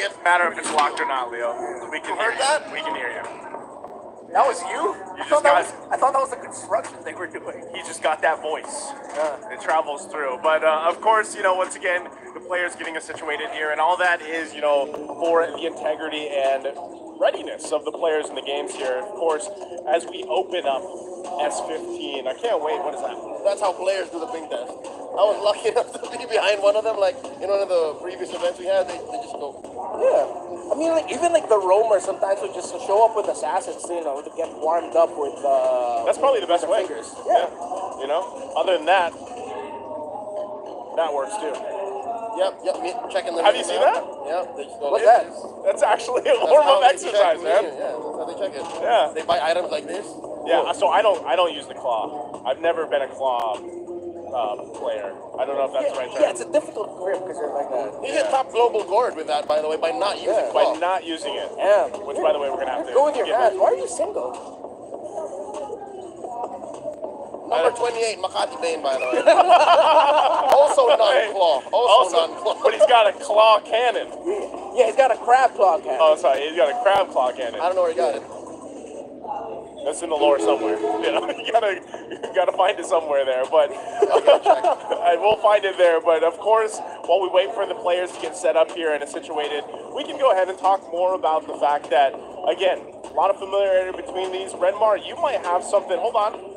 it. Matter if it's locked or not, Leo. We can hear heard that? you. We can hear you. That was you? You just got. I thought that was the construction they were doing. He just got that voice. Yeah. It travels through. But of course, you know, once again, the players getting us situated here, and all that is, you know, for the integrity and readiness of the players in the games here. Of course, as we open up S15, I can't wait. What is that? That's how players do the ping test. I was lucky enough to be behind one of them, like in one of the previous events we had. They just go. Yeah. I mean, like, even like the roamers sometimes would just show up with assassins, you know, to get warmed up with. That's probably the best way. Fingers. Yeah. You know, other than that, that works too. Yep, me checking the. Have you seen that? Yep, they just go. What's that? That's actually a warm-up exercise, man. Yeah, that's how they check it. Yeah. They buy items like this. Yeah. So I don't use the claw. I've never been a claw player. I don't know if that's the right term. Yeah, it's a difficult grip because you're like a. You get top global gourd with that, by the way, by not using claw. By not using it. Yeah. Which, by the way, we're gonna have to go with your get hands. Why are you single? Number 28, Makati Bane, by the way. Also non-claw. Also non-claw. But he's got a claw cannon. Yeah, he's got a crab claw cannon. Oh, sorry, he's got a crab claw cannon. I don't know where he got it. That's in the lore somewhere. You know, you gotta find it somewhere there. But I will find it there. But of course, while we wait for the players to get set up here and situated, we can go ahead and talk more about the fact that, again, a lot of familiarity between these. Renmar, you might have something. Hold on.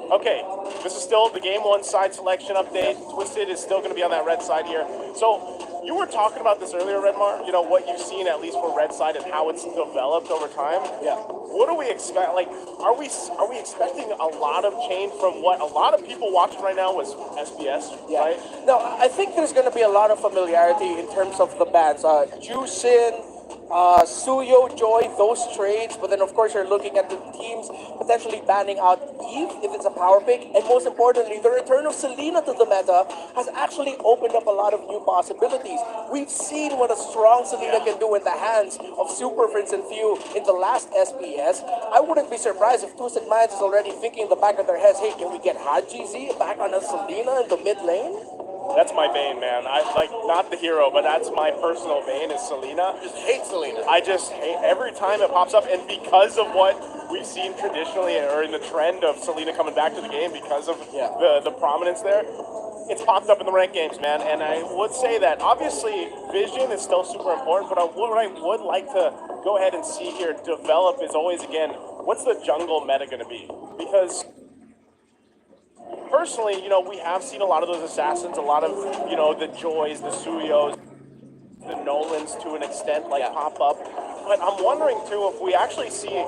Okay, this is still the Game 1 side selection update. Twisted is still going to be on that red side here. So, you were talking about this earlier, Redmar, you know, what you've seen at least for red side and how it's developed over time. Yeah. What do we expect? Like, are we expecting a lot of change from what a lot of people watching right now was SBS, right? No, I think there's going to be a lot of familiarity in terms of the bans. Jusin, Suyo, Joy, those trades, but then of course you're looking at the teams potentially banning out Eve if it's a power pick, and most importantly, the return of Selena to the meta has actually opened up a lot of new possibilities. We've seen what a strong Selena can do in the hands of Super Prince and Few in the last SPS. I wouldn't be surprised if Twisted Minds is already thinking in the back of their heads, hey, can we get Haji Z back on a Selena in the mid lane? That's my bane, man. I like not the hero, but that's my personal bane is Selena. Just hate Selena. I just hate every time it pops up, and because of what we've seen traditionally, or in the trend of Selena coming back to the game because of the prominence there, it's popped up in the ranked games, man. And I would say that obviously vision is still super important, but what I would like to go ahead and see here develop is always, again, what's the jungle meta going to be? Because personally, you know, we have seen a lot of those assassins, a lot of, you know, the Joys, the Suyos, the Nolans to an extent, like pop up. But I'm wondering too if we actually see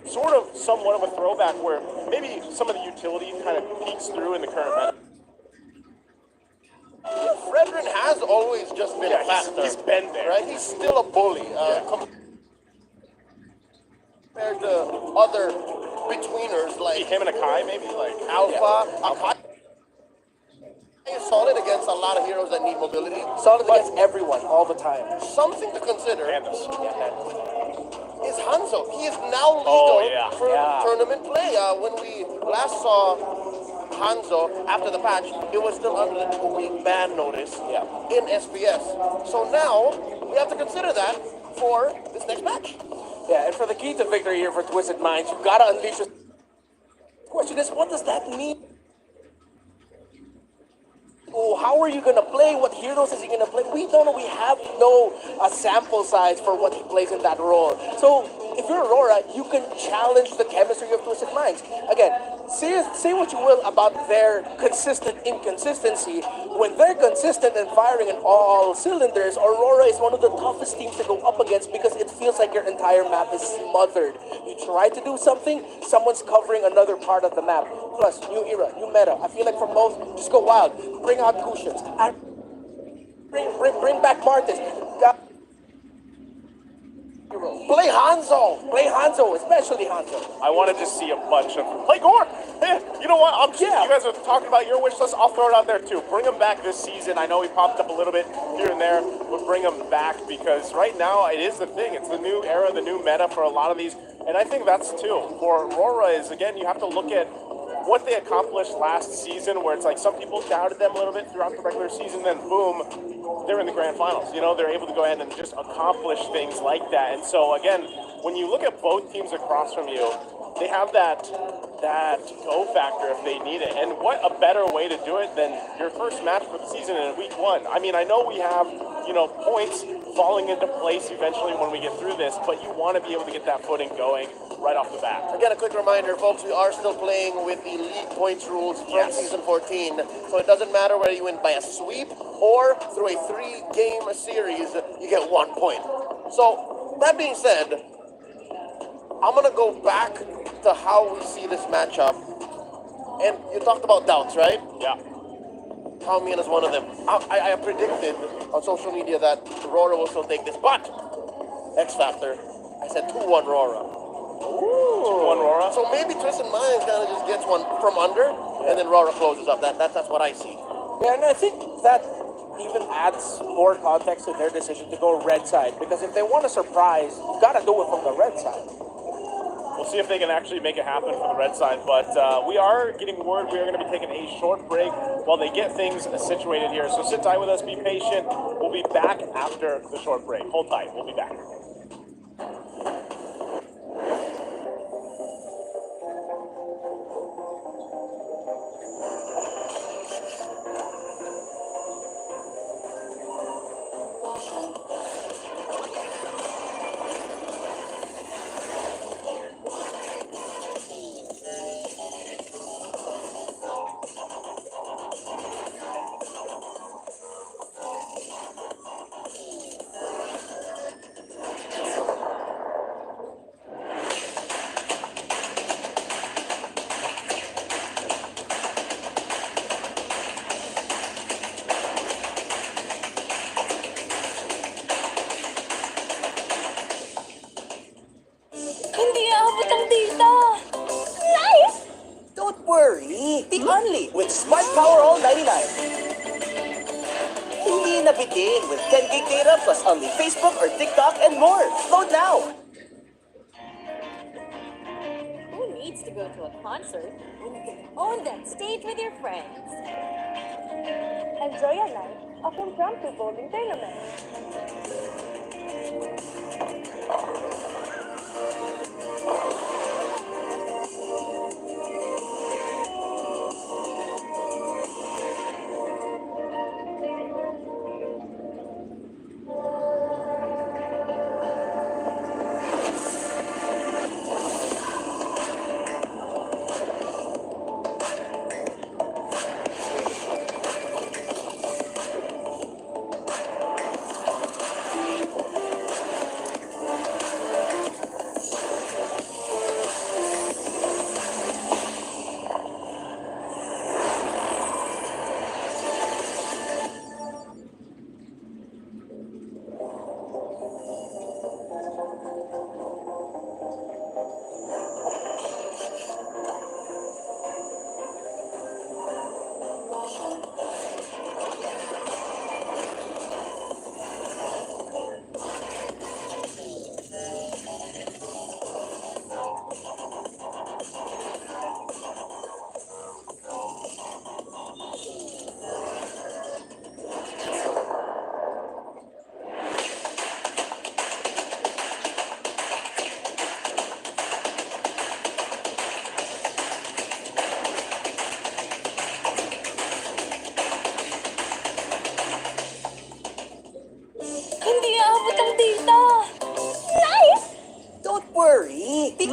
sort of somewhat of a throwback where maybe some of the utility kind of peeks through in the current meta. Fredrin has always just been faster. He's been there. Right? He's still a bully. Compared to other betweeners like him and Akai, maybe like Alpha. Akai is solid against a lot of heroes that need mobility. Solid against everyone, all the time. Something to consider is Hanzo. He is now legal for tournament play. When we last saw Hanzo after the patch, it was still under the 2-week ban notice in SPS. So now we have to consider that for this next match. Yeah, and for the key to victory here for Twisted Minds, you gotta unleash your... Question is, what does that mean? Oh, how are you gonna play? What heroes is he gonna play? We don't know. We have no sample size for what he plays in that role. So if you're Aurora, you can challenge the chemistry of Twisted Minds. Again, say what you will about their consistent inconsistency. When they're consistent and firing in all cylinders, Aurora is one of the toughest teams to go up against because it feels like your entire map is smothered. You try to do something, someone's covering another part of the map. Plus, new era, new meta. I feel like for most, just go wild. Bring out Cushions. Bring back Martis. Play Hanzo, especially Hanzo. I want to just see a bunch of play Gore. You know what? You guys are talking about your wish list. I'll throw it out there too. Bring him back this season. I know he popped up a little bit here and there, but bring him back because right now it is the thing. It's the new era, the new meta for a lot of these, and I think that's too for Aurora. Is again, you have to look at what they accomplished last season, where it's like some people doubted them a little bit throughout the regular season, then boom, they're in the grand finals. You know, they're able to go ahead and just accomplish things like that. And so again, when you look at both teams across from you, they have that go factor if they need it. And what a better way to do it than your first match for the season in week 1. I mean, I know we have, you know, points falling into place eventually when we get through this, but you want to be able to get that footing going right off the bat. Again, a quick reminder, folks, we are still playing with the league points rules from season 14. So it doesn't matter whether you win by a sweep or through a 3-game series, you get 1 point. So that being said, I'm going to go back to how we see this matchup. And you talked about doubts, right? Yeah. Palmian is one of them. I predicted on social media that RORA will still take this, but X Factor, I said 2-1 RORA. Ooh. 2-1 RORA? So maybe Twist and Minds kind of just gets one from under, and then RORA closes up. That's what I see. Yeah, and I think that even adds more context to their decision to go red side, because if they want a surprise, you gotta do it from the red side. We'll see if they can actually make it happen for the red side, but we are getting word we are going to be taking a short break while they get things situated here. So sit tight with us, be patient. We'll be back after the short break. Hold tight, we'll be back. Only with Smart Power All 99. Hindi na bitin with 10 gig data plus only Facebook or TikTok and more. Load now! Who needs to go to a concert when you can own that stage with your friends? Enjoy a night of impromptu bowling tournament.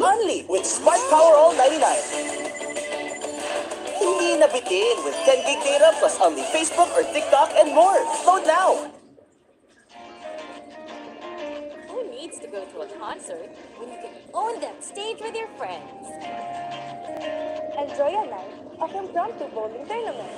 Only with Smart Power All 99. Hindi na bitin with 10 gig data plus only Facebook or TikTok and more. Load now! Who needs to go to a concert when you can own that stage with your friends? Enjoy a night of impromptu bowling tournament.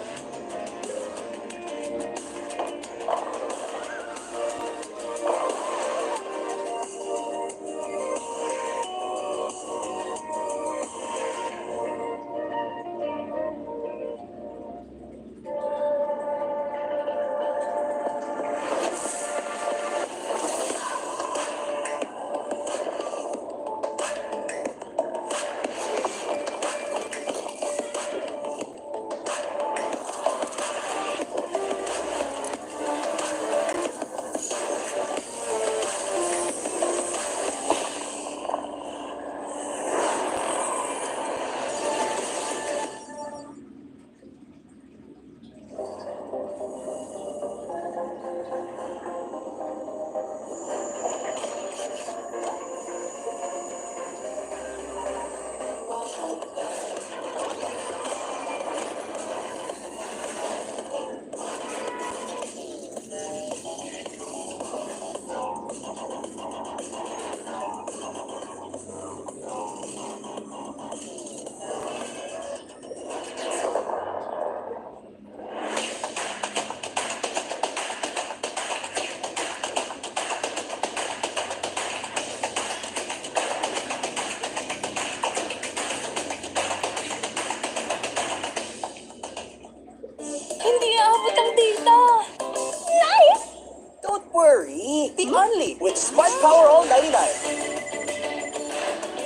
only with Smart Power All 99.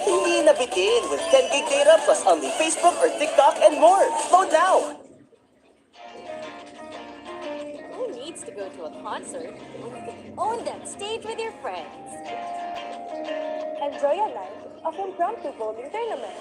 Hindi na bitin with 10 gig data plus only Facebook or TikTok and more. Load now! Who needs to go to a concert when you can own that stage with your friends? Enjoy a night of impromptu bowling tournament.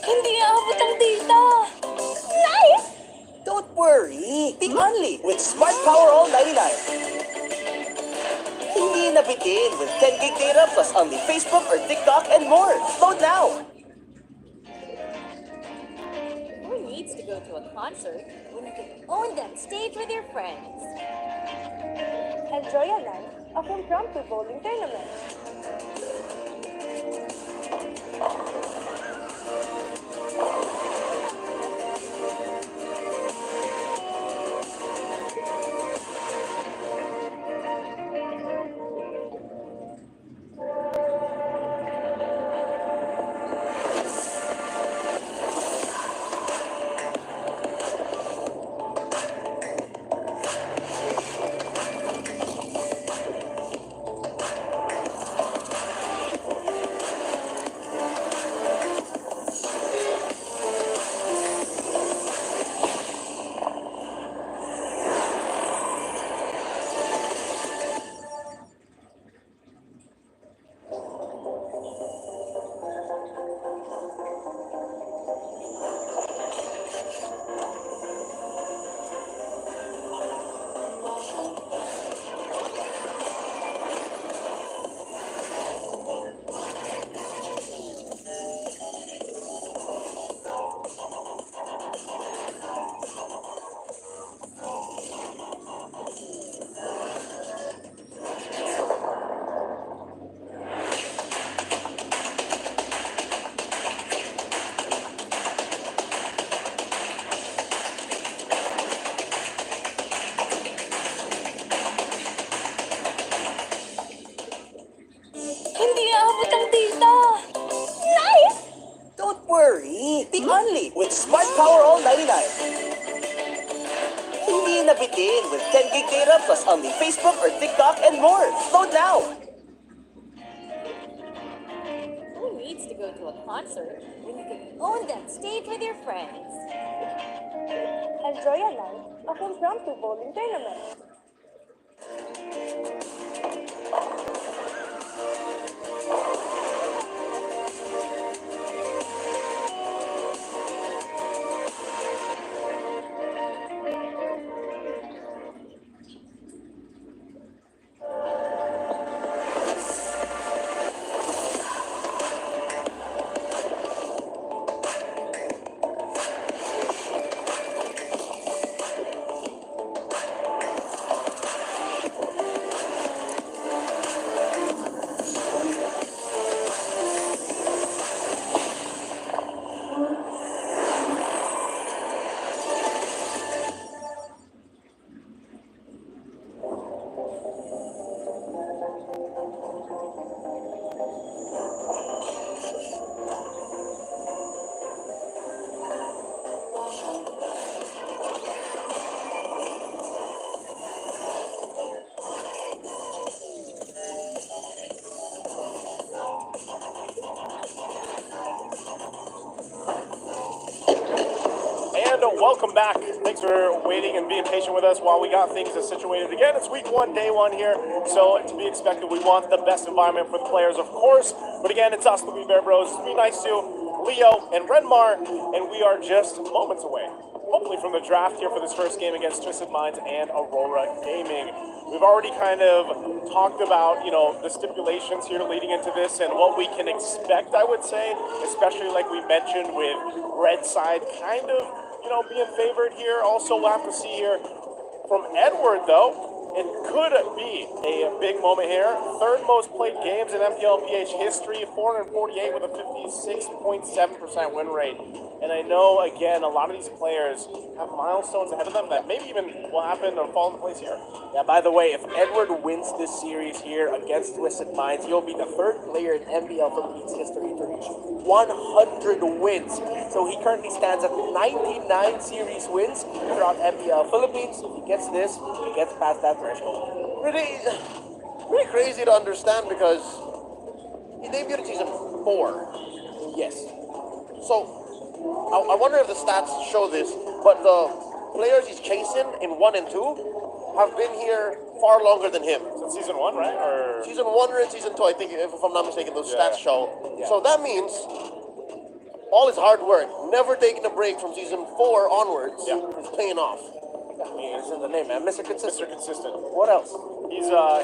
Hindi aabot ang data! Nice! Don't worry, be only with Smart Power All 99. Hindi na bitin with 10 gig data plus only Facebook or TikTok and more. Load now! Who needs to go to a concert when you can own that stage with your friends? Enjoy a night of impromptu bowling tournament. Hindi aabot ang data! Nice! Don't worry, be only with Smart Power All 99. Hindi na bitin with 10 gig data plus only Facebook or TikTok and more. Load now! Who needs to go to a concert when you can own that stage with your friends? Enjoy a night of impromptu bowling tournament. welcome back. Thanks for waiting and being patient with us while we got things situated again. It's week 1, day 1 here, so to be expected, we want the best environment for the players, of course. But again, it's us, the We Bear Bros. Be nice to Leo and Renmar, and we are just moments away, hopefully, from the draft here for this first game against Twisted Minds and Aurora Gaming. We've already kind of talked about, you know, the stipulations here leading into this and what we can expect, I would say, especially like we mentioned with Red Side kind of, you know, being favored here. Also, we'll have to see here from Edward, though. It could be a big moment here. 3rd most played games in MPL PH history, 448 with a 56.7% win rate. And I know, again, a lot of these players have milestones ahead of them that maybe even will happen or fall into place here. Yeah, by the way, if Edward wins this series here against Twisted Minds, he'll be the 3rd player in MPL Philippines history to reach 100 wins. So he currently stands at 99 series wins throughout MPL Philippines. If he gets this, he gets past that threshold. Pretty crazy to understand because he debuted in season 4. Yes. So I wonder if the stats show this, but the players he's chasing in 1 and 2 have been here far longer than him. Since season 1, right? Or Season 1 or in season 2, I think, if I'm not mistaken, those stats show. Yeah. So that means all his hard work, never taking a break from season 4 onwards, is paying off. I mean, it's in the name, man. Mr. Consistent. Mr. Consistent. What else?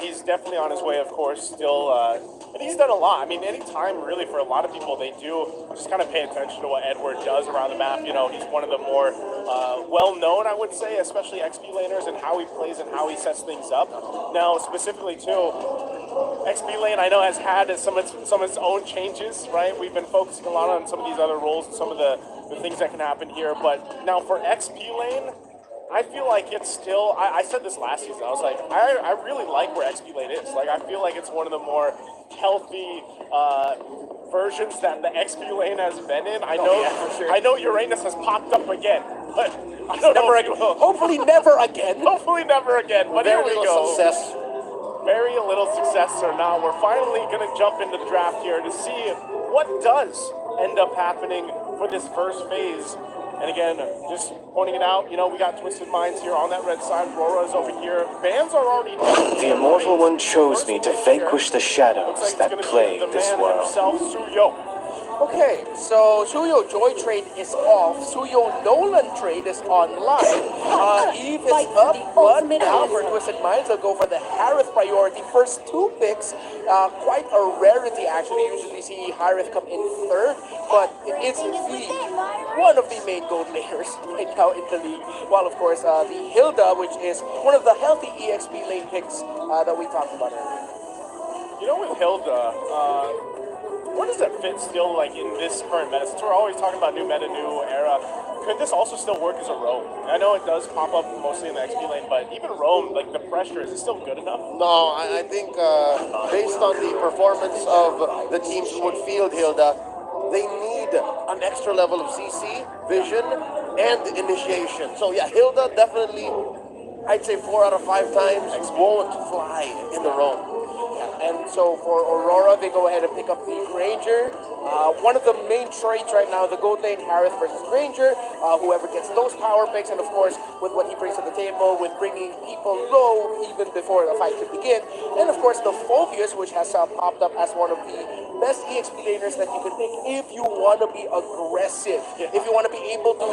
He's definitely on his way, of course, still, and he's done a lot. I mean, any time, really, for a lot of people, they do just kind of pay attention to what Edward does around the map. You know, he's one of the more well-known, I would say, especially XP laners, and how he plays and how he sets things up. Now, specifically, too, XP lane, I know, has had some of its own changes, right? We've been focusing a lot on some of these other roles and some of the things that can happen here, but now for XP lane, I feel like it's still, I said this last season, I was like, I really like where XP lane is. Like, I feel like it's one of the more healthy versions that the XP lane has been in. I know, for sure. I know Uranus has popped up again, but I don't know if it will. Hopefully never again. Hopefully never again, but Very here we little go. success. Very little success or not. We're finally going to jump into the draft here to see what does end up happening for this first phase. And again, just pointing it out, you know, we got Twisted Minds here on that red side. RORA's over here. Bans are already done. The Immortal One chose me to vanquish the shadows Looks like that it's gonna plague be the this man world. himself, Suyo. Okay, so Suyo Joy trade is off. Suyo Nolan trade is online. Eve is up, but now for Twisted Minds, they'll go for the Harith priority. First 2 picks, quite a rarity actually. Usually see Harith come in 3rd, but it's one of the main gold layers right now in the league. While of course the Hilda, which is one of the healthy EXP lane picks that we talked about earlier. You know, with Hilda, where does that fit still, like, in this current meta? Since we're always talking about new meta, new era, could this also still work as a roam? I know it does pop up mostly in the XP lane, but even roam, like, the pressure, is it still good enough? No, I think based on the performance of the teams who would field Hilda, they need an extra level of CC, vision, and initiation. So yeah, Hilda definitely, I'd say 4 out of 5 times won't fly in the roam. And so for Aurora, they go ahead and pick up the Granger. One of the main traits right now, the gold lane, Harith versus Granger. Whoever gets those power picks, and of course, with what he brings to the table, with bringing people low even before the fight could begin. And of course, the Phobius, which has popped up as one of the best EXP laners that you can pick if you want to be aggressive. If you want to be able to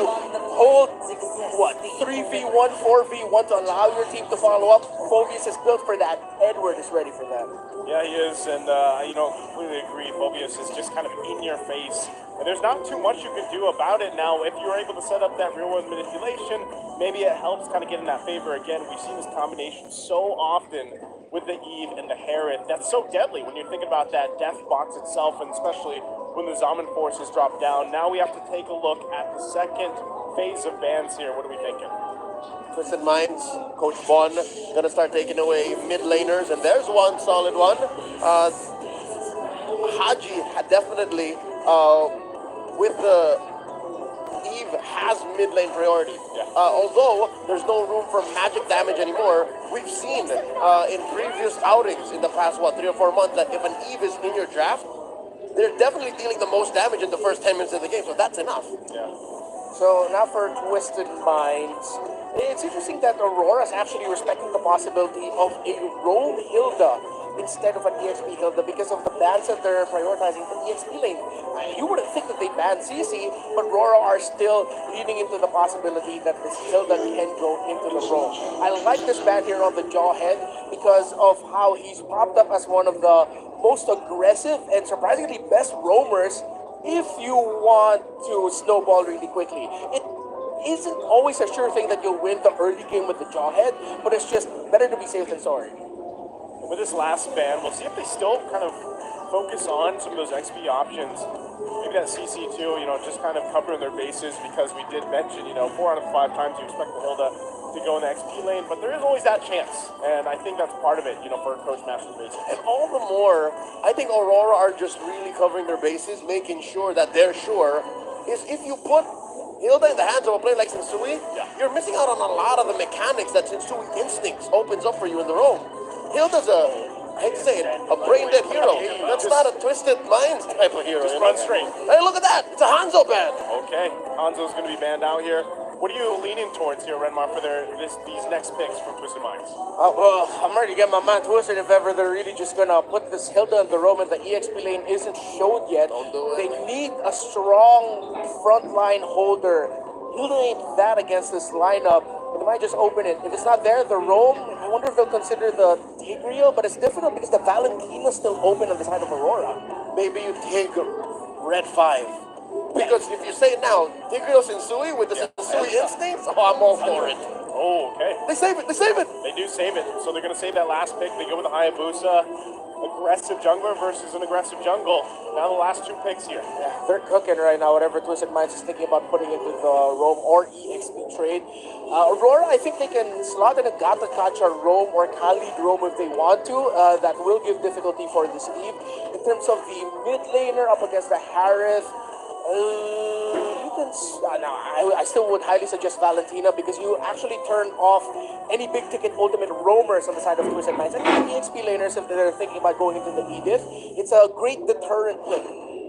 hold, 3v1, 4v1 to allow your team to follow up. Phobius is built for that. Edward is ready for that. Yeah, he is, and, you know, completely agree. Phobius is just kind of in your face, and there's not too much you can do about it now. If you're able to set up that real-world manipulation, maybe it helps kind of get in that favor again. We've seen this combination so often with the Eve and the Harith. That's so deadly when you're thinking about that death box itself, and especially when the Zaman forces drop down. Now we have to take a look at the second phase of bans here. What are we thinking? Twisted Minds, Coach Bon, gonna start taking away mid laners, and there's one solid one. Haji had definitely, with the Eve, has mid lane priority. Although there's no room for magic damage anymore, we've seen in previous outings in the past, 3 or 4 months, that if an Eve is in your draft, they're definitely dealing the most damage in the first 10 minutes of the game, so that's enough. Yeah. So now for Twisted Minds, it's interesting that Aurora is actually respecting the possibility of a roam Hilda instead of an EXP Hilda because of the bans that they're prioritizing for EXP lane. You wouldn't think that they banned CC, but Aurora are still leaning into the possibility that this Hilda can go into the roam. I like this ban here on the Jawhead because of how he's popped up as one of the most aggressive and surprisingly best roamers if you want to snowball really quickly. It isn't always a sure thing that you'll win the early game with the Jawhead, but it's just better to be safe than sorry. With this last ban, we'll see if they still kind of focus on some of those XP options. Maybe that CC2, just kind of covering their bases, because we did mention, 4 out of 5 times you expect the Hilda to go in the XP lane, but there is always that chance, and I think that's part of it, for Coach Master's bases. And all the more, I think Aurora are just really covering their bases, making sure that they're sure. Is if you put Hilda in the hands of a player like Sensui, you're missing out on a lot of the mechanics that Sensui Instincts opens up for you in the roam. Hilda's I hate to say it, a brain-dead hero. That's not a Twisted Minds type of hero. Just run straight. Hey, look at that! It's a Hanzo ban! Okay, Hanzo's going to be banned out here. What are you leaning towards here, Renmar, for these next picks from Twisted Minds? Well, I'm ready to get my mind twisted if ever they're really just gonna put this Hilda in the roam and the EXP lane isn't showed yet. Don't do it. They need a strong frontline holder. Hilda ain't that against this lineup. They might just open it. If it's not there, the roam, I wonder if they'll consider the Tigreal, but it's difficult because the Valentina's still open on the side of Aurora. Maybe you take Red 5. Because if you say it now, Tigreal Sensui with the Sensui Instincts, I'm all for it. Oh, okay. They save it, they save it! They do save it, so they're going to save that last pick. They go with the Hayabusa. Aggressive jungler versus an aggressive jungle. Now the last 2 picks here. Yeah, they're cooking right now, whatever Twisted Minds is thinking about putting into the roam or EXP trade. Aurora, I think they can slot in a Gata Kacha roam or Khalid roam if they want to. That will give difficulty for this Eve. In terms of the mid laner up against the Harith, you can. I still would highly suggest Valentina because you actually turn off any big ticket ultimate roamers on the side of Twisted Minds. And the EXP laners, if they're thinking about going into the Edith, it's a great deterrent pick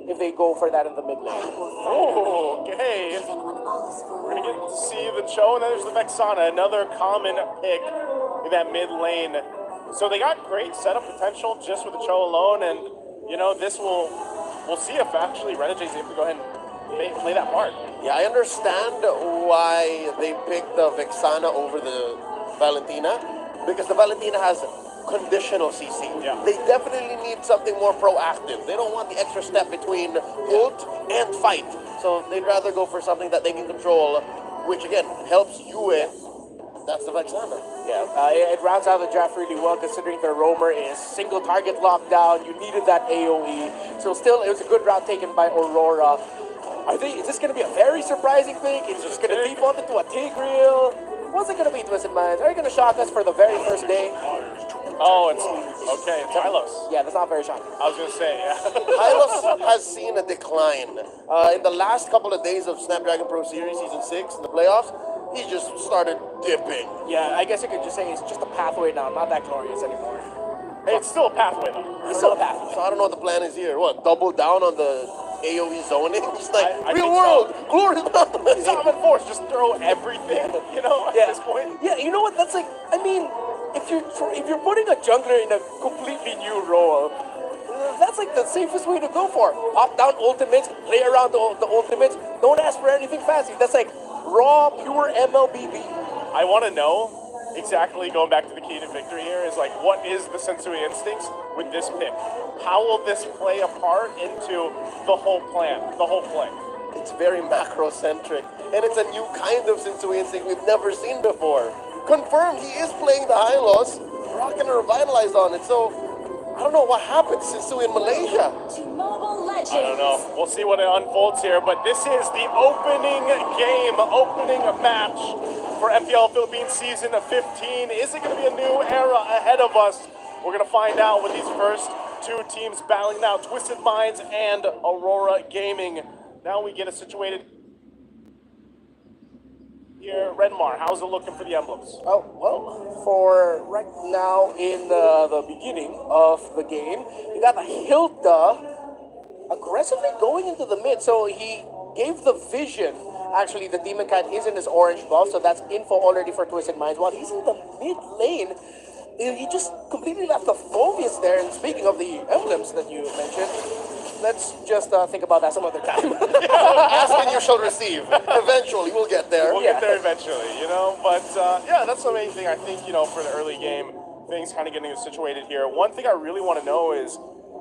if they go for that in the mid lane. Oh, okay. We're going to get to see the Cho, and then there's the Vexana, another common pick in that mid lane. So they got great setup potential just with the Cho alone, and, we'll see if actually Renegade's able to go ahead and play that part. Yeah, I understand why they picked the Vexana over the Valentina, because the Valentina has conditional CC. Yeah. They definitely need something more proactive. They don't want the extra step between ult and fight. So they'd rather go for something that they can control, which again helps you with. That's the Vexana. Yeah, it rounds out the draft really well considering their roamer is single target lockdown. You needed that AoE. So still, it was a good route taken by Aurora. Is this going to be a very surprising pick? Is it just going to default into a Tigreal? What's it going to be, Twisted Minds? Are you going to shock us for the very first day? Oh, it's Hylos. Yeah, that's not very shocking. I was going to say, yeah. Hylos has seen a decline. In the last couple of days of Snapdragon Pro Series Season 6 in the playoffs, he just started dipping. Yeah, I guess you could just say it's just a pathway now, not that glorious anymore. Hey, it's still a pathway, though. It's still a pathway. So I don't know what the plan is here. What, double down on the AoE zoning? Just like, I real think world, so. glory dawn. Common Force, just throw everything, at this point. Yeah, you know what? That's like, I mean, if you're putting a jungler in a completely new role, that's like the safest way to go for. Pop down ultimates, play around the ultimates. Don't ask for anything fancy. That's like raw, pure MLBB. I want to know exactly, going back to the key to victory here, is like, what is the Sensui Instincts with this pick? How will this play a part into the whole plan, the whole play? It's very macro-centric, and it's a new kind of Sensui Instinct we've never seen before. Confirmed, he is playing the Hylos, rocking a Revitalize on it, so I don't know what happened to Sensui in Malaysia. I don't know. We'll see what it unfolds here, but this is the opening game, opening match for MPL Philippines Season 15. Is it going to be a new era ahead of us? We're going to find out with these first 2 teams battling now, Twisted Minds and Aurora Gaming. Now we get it situated here. Renmar, how's it looking for the emblems? Oh, well, for right now in the beginning of the game, you got a Hilda aggressively going into the mid. So he gave the vision Actually, the Demon Kite is in his orange buff, so that's info already for Twisted Minds. While he's in the mid lane, he just completely left the Phobius there. And speaking of the emblems that you mentioned, let's just think about that some other time. Ask and you shall receive. Eventually, we'll get there. We'll get there eventually, you know. But yeah, that's the main thing. I think, you know, for the early game, things kind of getting situated here. One thing I really want to know is,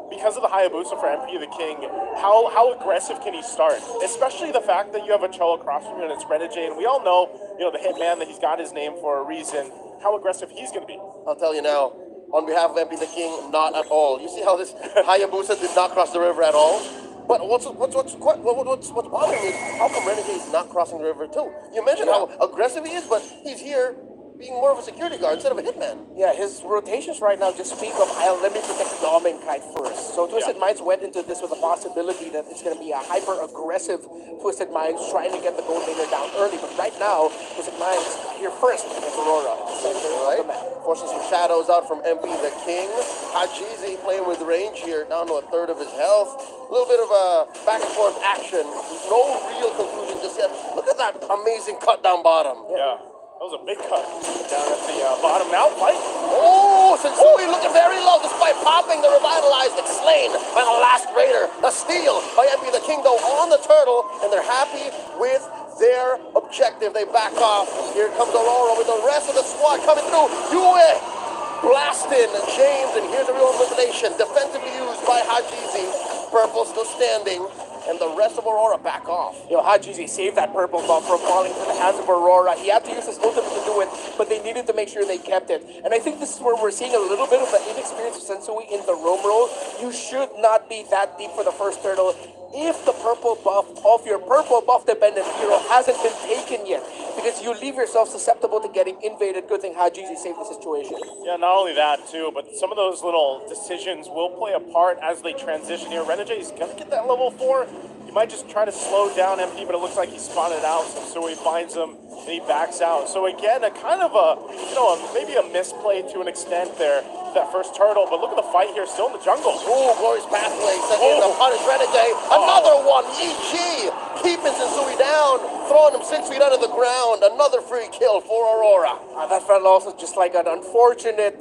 because of the Hayabusa for MP the King, how aggressive can he start? Especially the fact that you have a Cho across from you and it's Renegade, and we all know, you know, the hitman that he's got his name for a reason. How aggressive he's going to be. I'll tell you now, on behalf of MP the King, not at all. You see how this Hayabusa did not cross the river at all? But what's bothering me is how come Renegade is not crossing the river too? You mentioned how aggressive he is, but he's here being more of a security guard instead of a hitman. Yeah, his rotations right now just speak of, let me protect Dom and Kite first. So Twisted Minds went into this with a possibility that it's going to be a hyper-aggressive Twisted Minds trying to get the gold laner down early. But right now, Twisted Minds here first against Aurora. Right? Forcing some shadows out from MP the King. Hajizi playing with range here, down to a third of his health. A little bit of a back and forth action. No real conclusion just yet. Look at that amazing cut down bottom. Yeah. That was a big cut down at the bottom. Now fight. Oh, Sensui looking very low despite popping the revitalized. It's slain by the last raider. A steal by MP the King though on the turtle, and they're happy with their objective. They back off. Here comes Aurora with the rest of the squad coming through. Yue blasting James, and here's a real elimination. Defensively used by Hajizi. Purple still standing. And the rest of Aurora back off. Hajizi saved that purple buff from falling into the hands of Aurora. He had to use his ultimate to do it, but they needed to make sure they kept it. And I think this is where we're seeing a little bit of the inexperience of Sensui in the roam role. You should not be that deep for the first turtle if the purple buff of your purple buff dependent hero hasn't been taken yet, because you leave yourself susceptible to getting invaded. Good thing Hajizi saved the situation. Yeah, not only that too, but some of those little decisions will play a part as they transition here. Renegade's gonna get that level 4. He might just try to slow down MP, but it looks like he spotted out, so he finds him and he backs out. So again, a kind of a, you know, maybe a misplay to an extent there, that first turtle, but look at the fight here, still in the jungle. Ooh, glorious pathway, setting in the punish Renegade. Another one, EG, keeping Sensui down, throwing him 6 feet under the ground. Another free kill for Aurora. That felt also just like an unfortunate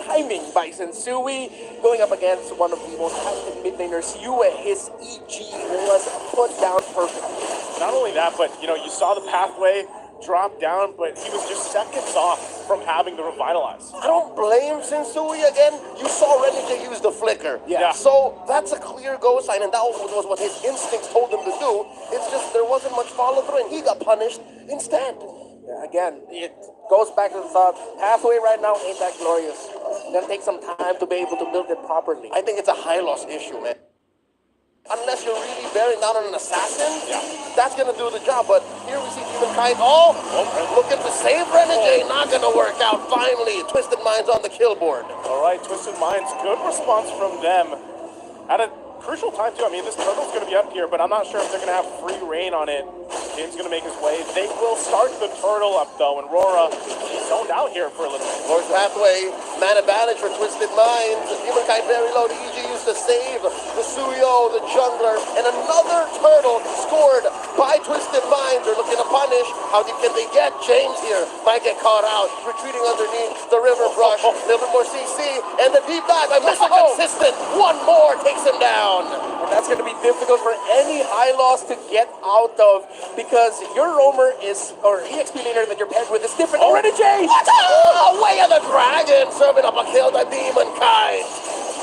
timing by Sensui, going up against one of the most talented mid laners. Yue, his EG was put down perfectly. Not only that, but you know, you saw the pathway drop down, but he was just seconds off from having the revitalize. I don't blame Sensui again. You saw Renegade use the flicker. Yeah. So that's a clear go sign, and that was what his instincts told him to do. It's just there wasn't much follow through, and he got punished instead. Yeah, again, it goes back to the thought, pathway right now ain't that glorious. It's gonna take some time to be able to build it properly. I think it's a high loss issue, man. Unless you're really bearing down on an assassin, that's going to do the job. But here we see Demon Kite, looking to save Renegade, not going to work out. Finally, Twisted Minds on the kill board. All right, Twisted Minds, good response from them. At a crucial time, too. I mean, this turtle's going to be up here, but I'm not sure if they're going to have free reign on it. James going to make his way. They will start the turtle up, though, and RORA is zoned out here for a little bit. North pathway, man advantage for Twisted Minds. Demon Kite very low. The EG used to save the Suyo, the jungler, and another turtle scored by Twisted Minds. They're looking to punish. How deep can they get? James here might get caught out, retreating underneath the river brush. A little bit more CC, and the deep dive by Mr. Consistent. One more takes him down. And that's going to be difficult for any high loss to get out of, because your roamer is, or EXP laner that you're paired with is different. Renegade! Way of the dragon, serving up a kill to Demon Kite.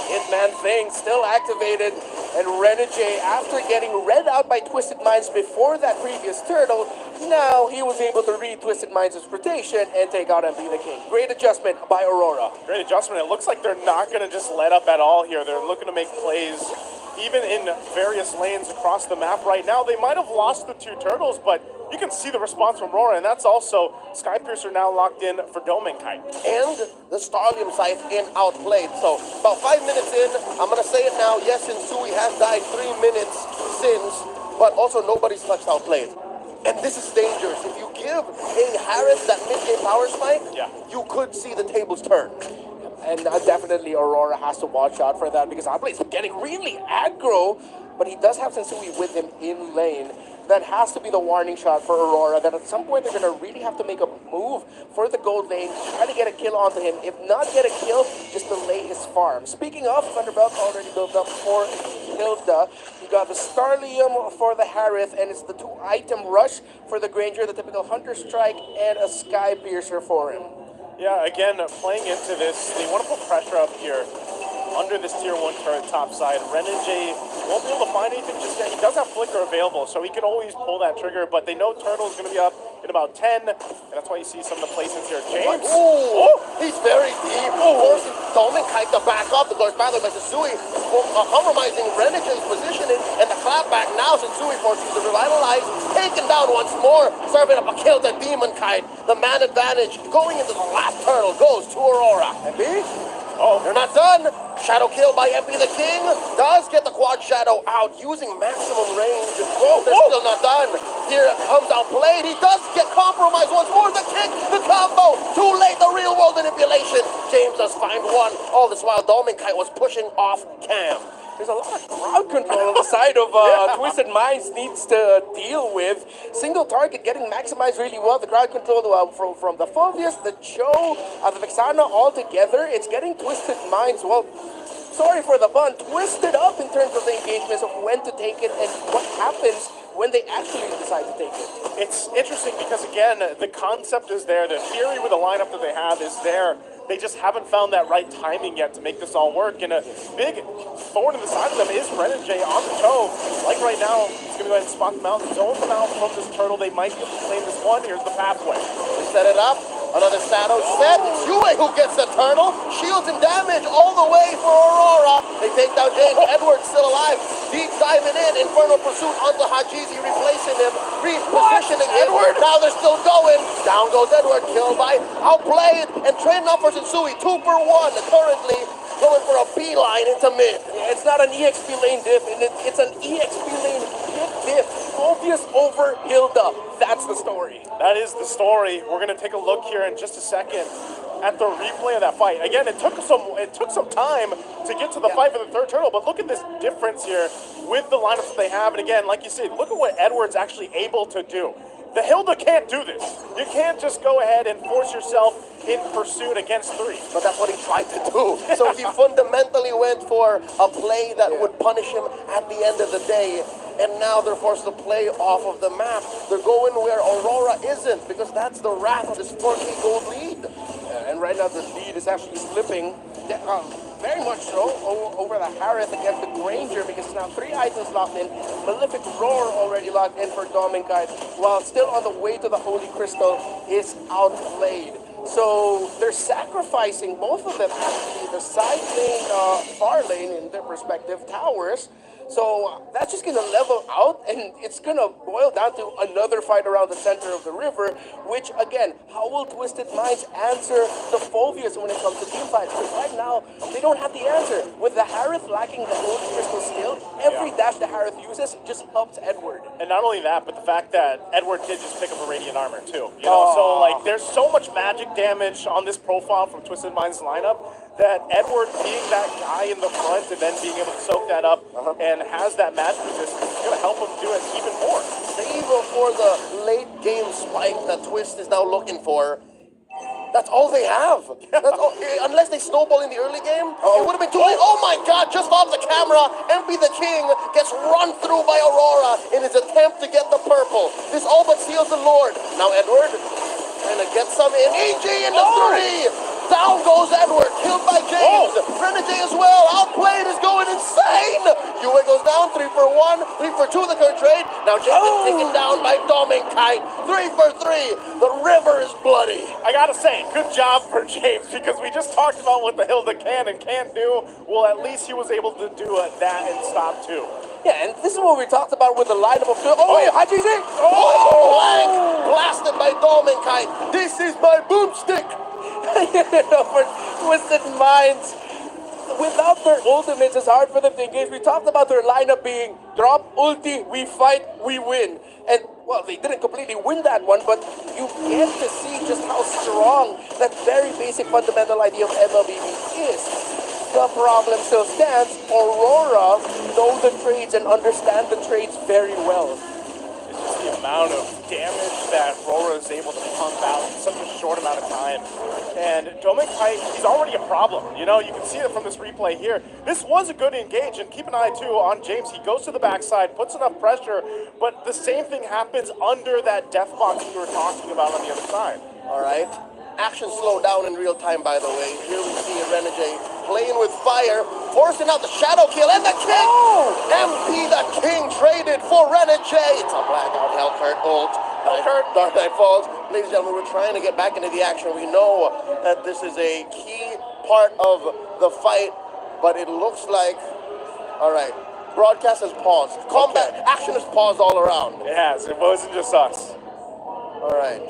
Hitman thing still activated, and Renegade, after getting read out by Twisted Minds before that previous turtle, now he was able to read Twisted Minds' rotation and take out MP the King. Great adjustment by Aurora. Great adjustment. It looks like they're not going to just let up at all here. They're looking to make plays even in various lanes across the map right now. They might have lost the 2 turtles, but you can see the response from RORA, and that's also Skypiercer now locked in for Dome and Kite. And the Starlium Scythe in outplayed. So about 5 minutes in, I'm going to say it now, yes, Sensui has died 3 minutes since, but also nobody's touched outplayed. And this is dangerous. If you give a Harris that mid-game power spike, you could see the tables turn. And definitely Aurora has to watch out for that, because Outplay is getting really aggro, but he does have Sensui with him in lane. that has to be the warning shot for Aurora, that at some point they're going to really have to make a move for the gold lane, try to get a kill onto him. If not get a kill, just delay his farm. Speaking of, Thunderbelt already built up for Hilda. You got the Starlium for the Harith, and it's the 2-item rush for the Granger, the typical Hunter Strike, and a Sky Piercer for him. Yeah, again, playing into this, they want to put pressure up here under this tier 1 turret top side. Renegade won't be able to find anything just yet. He does have Flicker available, so he can always pull that trigger, but they know Turtle's going to be up in about 10, and that's why you see some of the placements here. James! He's very deep, forcing Dominkite to back up. The goes by the way, Sensui compromising Renegade's positioning, and the clapback now. Sensui forces to revitalize, taken down once more, serving up a kill to Demon Kite. The man advantage going into the last turtle goes to Aurora. MP? Oh, they're not done. Shadow kill by MP the King. Does get the quad shadow out using maximum range. They're still not done. Here comes outplayed. He does get compromised once more. The kick, the combo. Too late, the real world manipulation. James does find one. All this while Dominkite was pushing off Cam. There's a lot of crowd control on the side of Twisted Minds needs to deal with. Single target getting maximized really well. The crowd control from the Fulvius, the Cho, the Vexana all together. It's getting Twisted Minds, well, sorry for the pun, twisted up in terms of the engagements of when to take it and what happens when they actually decide to take it. It's interesting because, again, the concept is there. The theory with the lineup that they have is there. They just haven't found that right timing yet to make this all work. And a big thorn in the side of them is Renegade on the toe. Like right now, he's going to go ahead and spot them out, zone them out from this turtle. They might be able to claim this one. Here's the pathway. They set it up. Another shadow set. It's Yue who gets the turtle. Shields and damage all the way for Aurora. They take down James. Edwards still alive. Deep diving in. Infernal Pursuit onto Hajizi, replacing him. Repositioning Edward. Now they're still going. Down goes Edward. Killed by Outplayed. And trading up for Sensui. 2 for 1. Currently going for a beeline into mid. It's not an EXP lane diff, it's an EXP lane diff. Obvious over Hilda. That's the story. That is the story. We're going to take a look here in just a second at the replay of that fight. Again, it took some time to get to the fight for the third turtle, but look at this difference here with the lineups that they have. And again, like you said, look at what Edward's actually able to do. The Hilda can't do this. You can't just go ahead and force yourself in pursuit against 3. But that's what he tried to do. So he fundamentally went for a play that would punish him at the end of the day. And now they're forced to play off of the map. They're going where Aurora isn't, because that's the wrath of this 4K gold lead. And right now the lead is actually slipping. Very much so over the Harith against the Granger, because it's now 3 items locked in. Malefic Roar already locked in for Dominkite, while still on the way to the Holy Crystal is outplayed. So they're sacrificing, both of them actually, the side lane, far lane in their respective towers. So that's just going to level out, and it's going to boil down to another fight around the center of the river, which, again, how will Twisted Minds answer the Fulvius when it comes to team fights? Because right now, they don't have the answer. With the Harith lacking the Holy Crystal skill, every dash the Harith uses just helps Edward. And not only that, but the fact that Edward did just pick up a Radiant Armor, too. You know, so, like, there's so much magic damage on this profile from Twisted Minds lineup that Edward being that guy in the front and then being able to soak that up and has that magic resistance is going to help him do it even more. Even for the late game spike that Twist is now looking for, that's all they have. That's all, unless they snowball in the early game, it would have been too late. Oh my God, just off the camera, MP the King gets run through by Aurora in his attempt to get the purple. This all but seals the Lord. Now Edward trying to get some in. EG in the 3! Down goes Edward, killed by James. Renegade as well. Outplayed is going insane. Yue goes down, 3 for 1, 3 for 2 the current trade. Now James is taken down by Dominkite. 3 for 3. The river is bloody. I gotta say, good job for James, because we just talked about what the Hilda can and can't do. Well, at least he was able to do that and stop too. Yeah, and this is what we talked about with the lineup of... wait, Hajizi! Blank! Blasted by Dominkite. This is my boomstick. For Twisted Minds, without their ultimates, it's hard for them to engage. We talked about their lineup being drop, ulti, we fight, we win. And, well, they didn't completely win that one, but you get to see just how strong that very basic fundamental idea of MLBB is. The problem still stands. Aurora know the trades and understand the trades very well. amount of damage that RORA is able to pump out in such a short amount of time. And Dominic Kite, he's already a problem. You know, you can see it from this replay here. This was a good engage, and keep an eye too on James. He goes to the backside, puts enough pressure, but the same thing happens under that death box you were talking about on the other side. All right. Action slowed down in real time, by the way. Here we see Renegade playing with fire, forcing out the shadow kill and the king. MP the king traded for Renegade. It's a blackout Hellcurt ult. Dark Knight Falls. Ladies and gentlemen, we're trying to get back into the action. We know that this is a key part of the fight, but it looks like, all right, broadcast has paused. Combat action has paused all around. It has. It wasn't just us. All right.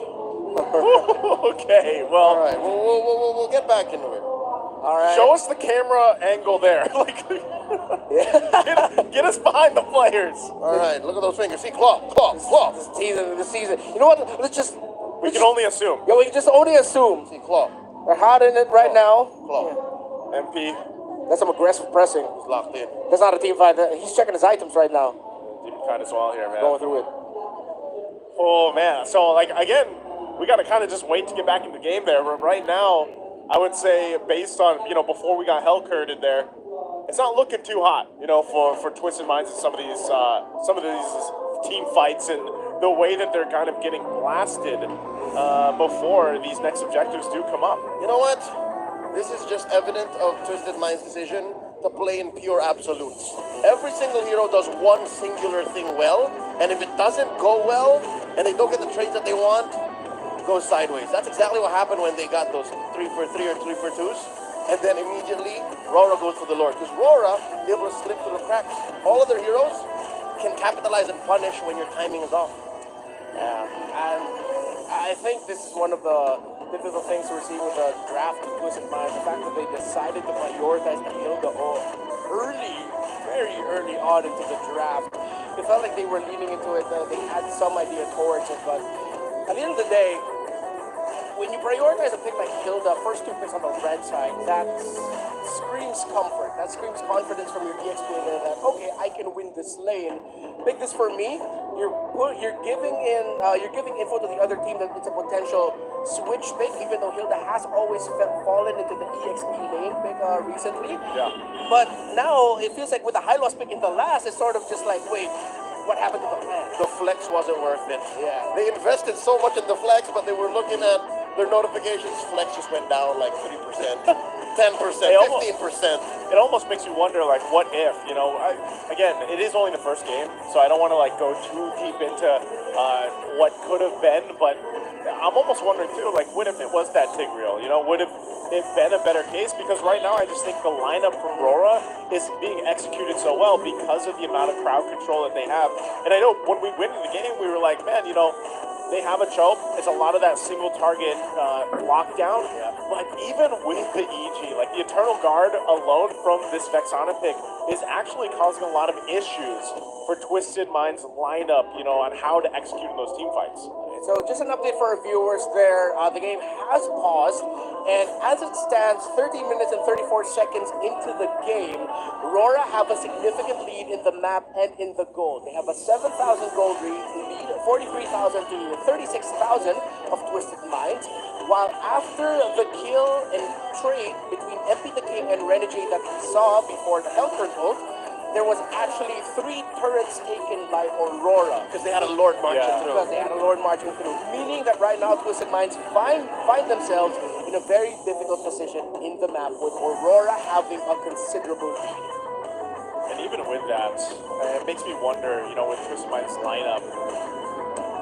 Okay, well. All right, we'll get back into it. All right. Show us the camera angle there. Like, get us behind the players. All right, look at those fingers. See, claw. The season. You know what? We can only assume. Yeah, we can just only assume. See, claw. They're hot in it right now. Claw. MP. That's some aggressive pressing. He's locked in. That's not a team fight. He's checking his items right now. Deep cut as well here, man. Going through it. Oh, man. So, like, again, we got to kind of just wait to get back in the game there. But right now, I would say, based on, you know, before we got Hellcurt in there, it's not looking too hot, you know, for Twisted Minds and some of these team fights and the way that they're kind of getting blasted before these next objectives do come up. You know what? This is just evident of Twisted Mind's decision to play in pure absolutes. Every single hero does one singular thing well, and if it doesn't go well, and they don't get the trades that they want, goes sideways. That's exactly what happened when they got those 3-for-3 or 3-for-2s. And then immediately, RORA goes for the Lord. Because RORA is able to slip through the cracks. All other heroes can capitalize and punish when your timing is off. Yeah, and I think this is one of the difficult things we're seeing with the draft of Twisted Minds. The fact that they decided to prioritize the Hilda very early on into the draft. It felt like they were leaning into it. They had some idea towards it, but at the end of the day, when you prioritize a pick like Hilda, first two picks on the red side, that screams comfort. That screams confidence from your DX player that, okay, I can win this lane. Pick this for me. You're giving info to the other team that it's a potential switch pick, even though Hilda has always fallen into the EXP lane pick recently. Yeah. But now it feels like with the high loss pick in the last, it's sort of just like, wait, what happened to the plan? The flex wasn't worth it. Yeah. They invested so much in the flex, but they were looking at their notifications. Flex just went down like 3%, 10%, 15%. It almost makes you wonder, like, what if, you know, again, it is only the first game, so I don't want to, like, go too deep into what could have been, but I'm almost wondering, too, like, what if it was that Tigreal, you know, would have it been a better case? Because right now I just think the lineup from RORA is being executed so well because of the amount of crowd control that they have. And I know when we went into the game, we were like, man, you know, they have a choke. It's a lot of that single target lockdown. Yeah. But even with the EG, like the Eternal Guard alone from this Vexana pick is actually causing a lot of issues for Twisted Minds lineup, you know, on how to execute in those team fights. So just an update for our viewers there. The game has paused, and as it stands, 13 minutes and 34 seconds into the game, RORA have a significant lead in the map and in the gold. They have a 7,000 gold lead, 43,000 to 36,000 of Twisted Minds, while after the kill and trade between MP the King and Renegade that we saw before the Hellcurt ult, there was actually 3 turrets taken by Aurora. Because they had a Lord marching through. Because they had a Lord marching through. Meaning that right now Twisted Minds find themselves in a very difficult position in the map with Aurora having a considerable lead. And even with that, it makes me wonder, you know, with Twisted Minds lineup,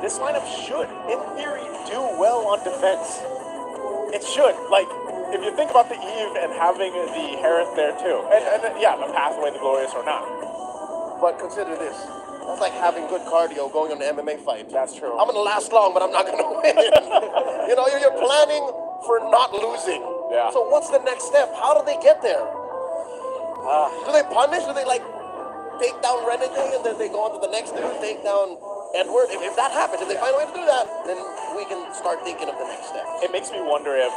this lineup should, in theory, do well on defense. It should. Like, if you think about the Eve and having the Hereth there too, and yeah, the Pathway, the Glorious or not. But consider this. That's like having good cardio going on an MMA fight. That's true. I'm going to last long, but I'm not going to win. You know, you're planning for not losing. Yeah. So what's the next step? How do they get there? Do they punish? Do they, like, take down Renegade and then they go on to the next dude, take down Edward? If that happens, if they find a way to do that, then we can start thinking of the next step. It makes me wonder if,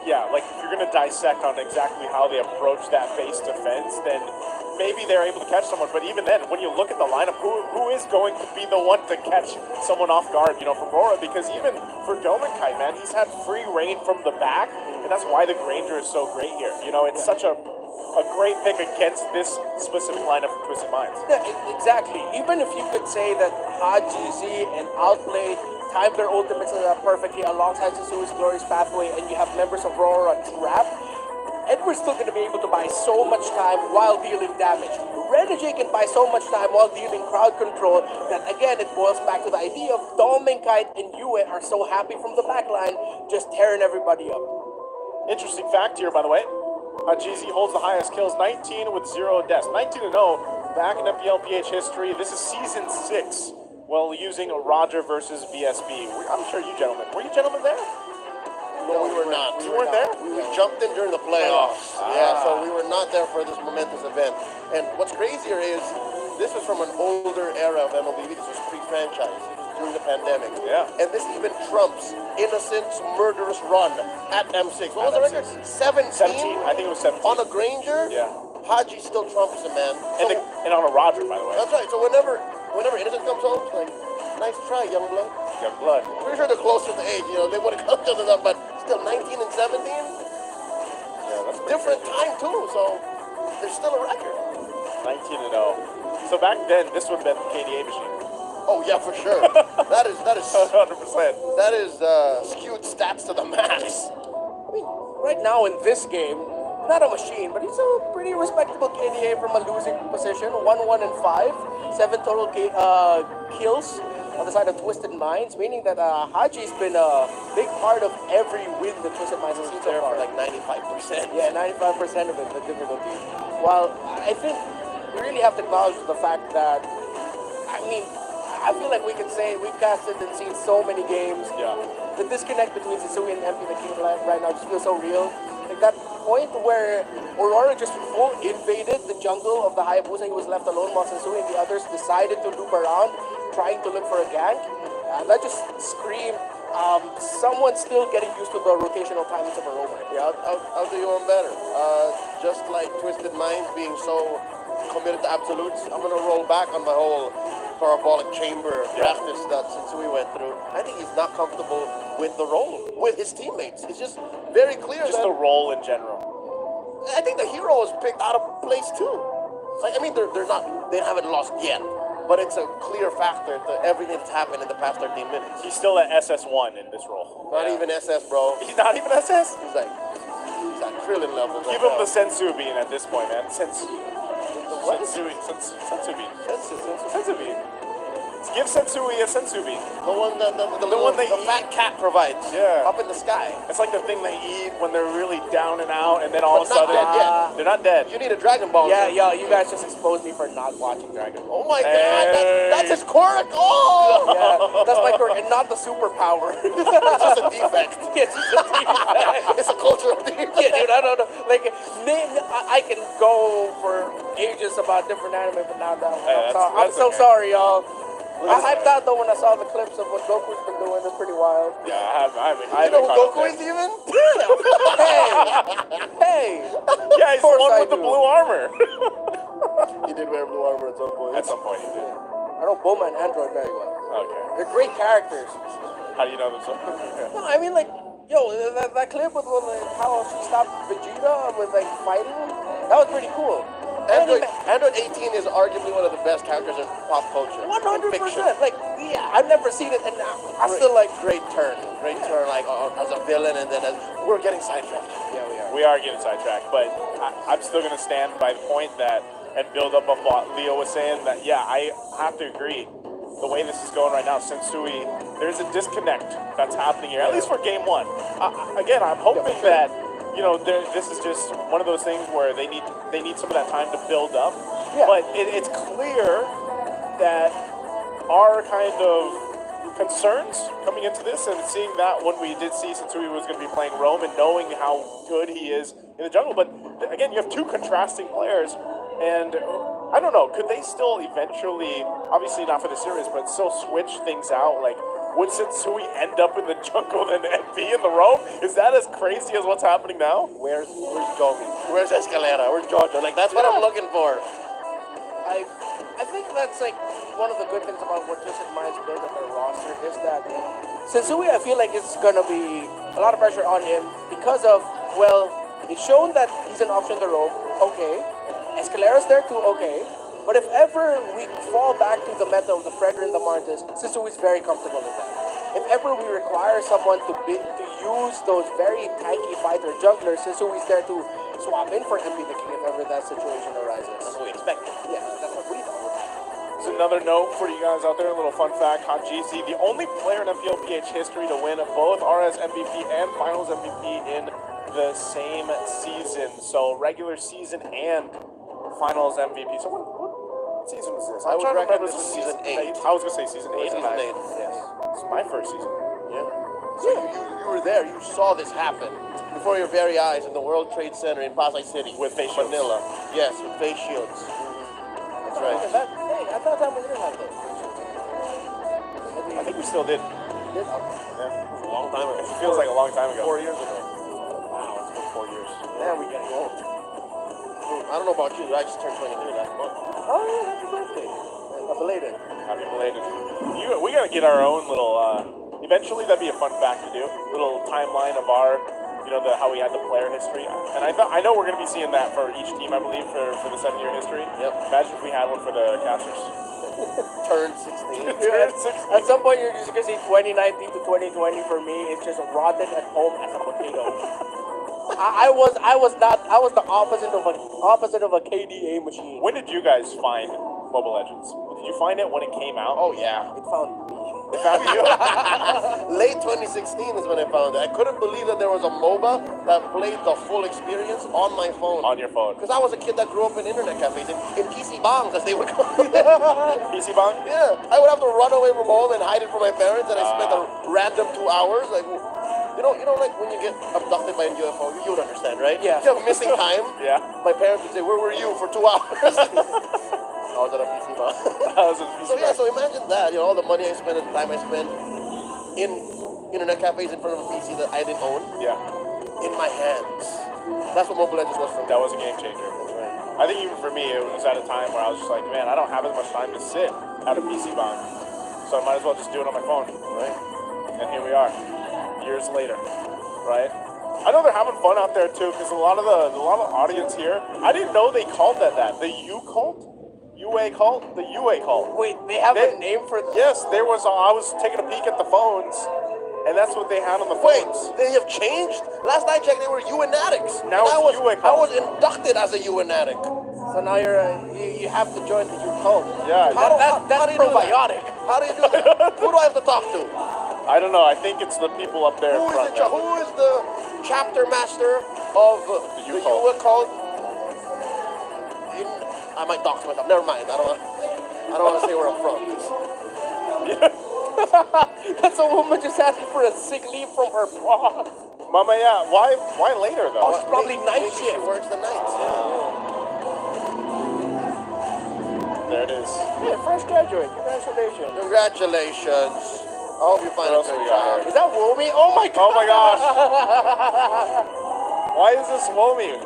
yeah, like if you're going to dissect on exactly how they approach that base defense, then maybe they're able to catch someone. But even then, when you look at the lineup, who is going to be the one to catch someone off guard, you know, from RORA? Because even for Domenkai, man, he's had free reign from the back, and that's why the Granger is so great here. You know, it's such a great pick against this specific lineup from Twisted Minds. Yeah, exactly. Even if you could say that HGZ and Outplayed timed their ultimates perfectly alongside Suzu's Glorious Pathway, and you have members of RORA trap, Edward's still going to be able to buy so much time while dealing damage. Renegade can buy so much time while dealing crowd control that, again, it boils back to the idea of Domenkite and Yue are so happy from the backline, just tearing everybody up. Interesting fact here, by the way. GZ holds the highest kills, 19 with 0 deaths. 19-0 back in MPL PH history. This is season 6. Well, using Roger versus VSB. I'm sure you gentlemen. Were you gentlemen there? No, we were not. You weren't there? We jumped in during the playoffs. Yeah, so we were not there for this momentous event. And what's crazier is this was from an older era of MLBB. This was pre-franchise. This was during the pandemic. Yeah. And this even trumps Innocent's murderous run at M6. What was the record? 17? 17. I think it was 17. On a Granger? Yeah. Haji still trumps him, man. And on a Roger, by the way. That's right. So whenever Innocent comes home, it's like, nice try, young blood. Young blood. Pretty sure they're closer to age, you know, they would have come to them, but still 19 and 17? Yeah, that's Different time too, so there's still a record. 19-0. So back then, this would have been the KDA machine. Oh yeah, for sure. that is 100%. that is skewed stats to the max. I mean, right now in this game, not a machine, but he's a pretty respectable KDA from a losing position. 1-1 and 5, 7 total kills on the side of Twisted Minds, meaning that Haji's been a big part of every win that Twisted Minds has seen so There far. for like 95%. Yeah, 95% of it, the difficulty. While I think we really have to acknowledge the fact that, I mean, I feel like we can say we've casted and seen so many games. Yeah. The disconnect between Sensui and MP the King right now just feels so real. Like that point where Aurora just full invaded the jungle of the Hayabusa, he was left alone while Sensui and the others decided to loop around, trying to look for a gank. That just screamed someone still getting used to the rotational timings of a roamer. Yeah, I'll do you one better. Just like Twisted Minds being so committed to absolutes, I'm gonna roll back on my whole parabolic chamber practice that Sensui went through. I think he's not comfortable with the role with his teammates. It's just very clear Just that the role in general. I think the hero is picked out of place too. Like, I mean, they haven't lost yet, but it's a clear factor to everything that's happened in the past 13 minutes. He's still at SS1 in this role. Not even SS, bro. He's not even SS? He's at Krillin level. Give him the Sensu bean at this point, man. Sensu what? Sensu bean. Sensu bean. Give Sensui a Sensu bean. The one that the fat cat provides. Yeah. Up in the sky. It's like the thing they eat when they're really down and out, and then all But of a not sudden dead yet. they're not dead. You need a Dragon Ball. Yeah, yo, you guys just exposed me for not watching Dragon Ball. Oh my Hey. god, that's his quirk. Oh! Yeah, that's my quirk, and not the superpower. It's just a defect. It's just a defect. It's a cultural defect. Yeah, dude, I don't know. Like, I can go for ages about different anime, but not that one. Hey, I'm that's so okay. sorry, y'all. I hyped out though when I saw the clips of what Goku's been doing. It's pretty wild. Yeah, I You know who Goku is even? Hey, Yeah, he's the course one I with the do. blue armor. He did wear blue armor at some point. At some point he did. I know Bulma and Android very well. Okay. They're great characters. How do you know them so? No, I mean, like, yo, that clip with like, how she stopped Vegeta with like fighting, that was pretty cool. Android 18 is arguably one of the best characters in pop culture. 100%. Fiction. Like, yeah, I've never seen it, and I still like. Great turn, like as a villain, and then we're getting sidetracked. Yeah, we are. We are getting sidetracked, but I'm still going to stand by the point that, and build up of what Leo was saying, that, yeah, I have to agree. The way this is going right now, Sensui, there's a disconnect that's happening here, at least for game one. Again, I'm hoping that, you know, this is just one of those things where they need some of that time to build up. Yeah. But it's clear that our kind of concerns coming into this, and seeing that when we did see Sensui was going to be playing Rome and knowing how good he is in the jungle. But again, you have two contrasting players, and I don't know, could they still eventually, obviously not for the series, but still switch things out? Like, would Sensui end up in the jungle and MP in the Rome? Is that as crazy as what's happening now? Where's Joey? Where's Escalera? Where's Jojo? Like, that's what I'm looking for. I think that's like one of the good things about what Twisted Minds built in their roster is that Sensui, I feel like it's gonna be a lot of pressure on him because of, well, it's shown that he's an option to roam, okay. Escalera's there too, okay. But if ever we fall back to the meta of the Fredder and the Martis, Sensui's very comfortable with that. If ever we require someone to use those very tanky fighter junglers, Sensui's there to swap in for MP the King if ever that situation arises. That's what we expected. Yeah, that's what we thought would happen. So another note for you guys out there, a little fun fact, Hajisi, the only player in MPL PH history to win both RS MVP and Finals MVP in the same season. So regular season and Finals MVP. So what season was this? I would reckon this this was is season 8. I was going to say season 8. Season 8, yes. It's my first season. Yeah. So you were there. You saw this happen before your very eyes in the World Trade Center in Pasay City. With face shields. Manila. Yes, with face shields. That's right. Hey, I thought that we didn't have those. I think we still did. Did? Yeah. It was a long time ago. It feels like a long time ago. 4 years ago. Wow, it's been 4 years. Man, we getting old. I don't know about you. I just turned 23 last month. Oh yeah, happy birthday. A belated. Happy belated. We got to get our own little, eventually that'd be a fun fact to do. Little timeline of our, how we had the player history. And I know we're going to be seeing that for each team, I believe, for the 7-year history. Yep. Imagine if we had one for the casters. Turned 16. At some point, you're just gonna see 2019 to 2020 for me. It's just rotted at home as a potato. I was the opposite of a KDA machine. When did you guys find Mobile Legends? Did you find it when it came out? Oh, yeah. It found me. It found you? Late 2016 is when I found it. I couldn't believe that there was a MOBA that played the full experience on my phone. On your phone. Because I was a kid that grew up in internet cafes, in PC bongs, as they would call it. PC Bang? Yeah, I would have to run away from home and hide it from my parents, and I spent a random 2 hours. Like, like when you get abducted by a UFO, you would understand, right? Yeah. You have missing time. Yeah. My parents would say, "Where were you for 2 hours?" I was at a PC bong. So yeah, so imagine that. All the money I spent and the time I spent in internet cafes in front of a PC that I didn't own. Yeah. In my hands. That's what Mobile Legends was for me. That was a game changer. I think even for me, it was at a time where I was just like, man, I don't have as much time to sit at a PC bong, so I might as well just do it on my phone. Right. And here we are, years later, right? I know they're having fun out there too, because a lot of the audience here, I didn't know they called that. The U cult. UA cult? The UA cult. Wait, they have a name for the... Yes, there was. I was taking a peek at the phones, and that's what they had on the Wait, phones. they have changed? Last I checked, they were UNatics. Now And it's UA cult. I was inducted as a UNatic. So now you have to join the U cult. Yeah. That's how do you do that? probiotic. How do you do that? Who do I have to talk to? I don't know. I think it's the people up there in front. Who is the chapter master of the U UA cult? I might talk to myself. Never mind. I don't want to say where I'm from. That's a woman just asking for a sick leave from her boss. Mama, yeah. Why later though? Oh, it's probably night shift. Works the nights. There it is. Yeah, fresh graduate. Congratulations. Congratulations. I hope you find What else a we good got job. here? Is that Womi? Oh my god. Oh my gosh. Why is this Womi?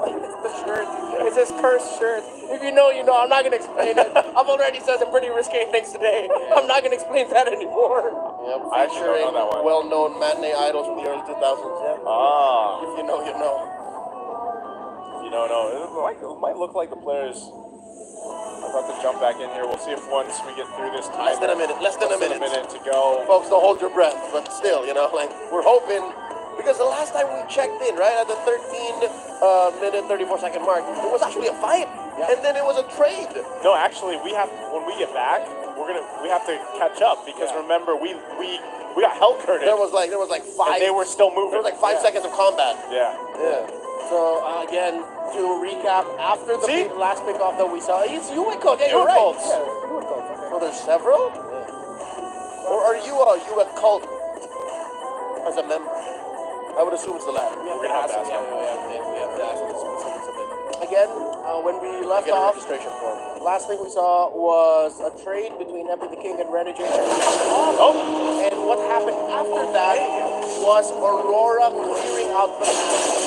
It's the shirt. It's his cursed shirt. If you know, you know. I'm not gonna explain it. I've already said some pretty risque things today. I'm not gonna explain that anymore. Yep, I actually don't featuring know that one. well-known matinee idols from the early 2000s. Yeah. Ah. If you know, you know. You don't know. It might look like the players are about to jump back in here. We'll see if once we get through this time. Less than a minute. Less than a minute. to go. Folks, don't hold your breath, but still, we're hoping. Because the last time we checked in, right, at the 13-minute, 34-second mark, it was actually a fight, and then it was a trade. No, actually, when we get back, we have to catch up because remember we got hell curtain. There was like 5. And they were still moving. There was like 5 seconds of combat. Yeah. Yeah. So again, to recap, after the last pickoff that we saw, it's UA cult. Yeah, UA you're right. cults. Yeah, UA cults. Okay. So there's several. Or are you a cult as a member? I would assume it's the latter. We're gonna have to ask them. We have to ask the specifics of it. Again, when we left Get a off, registration form. last thing we saw was a trade between Epic the King and Renegade. Oh. And what happened after that was Aurora clearing out the map.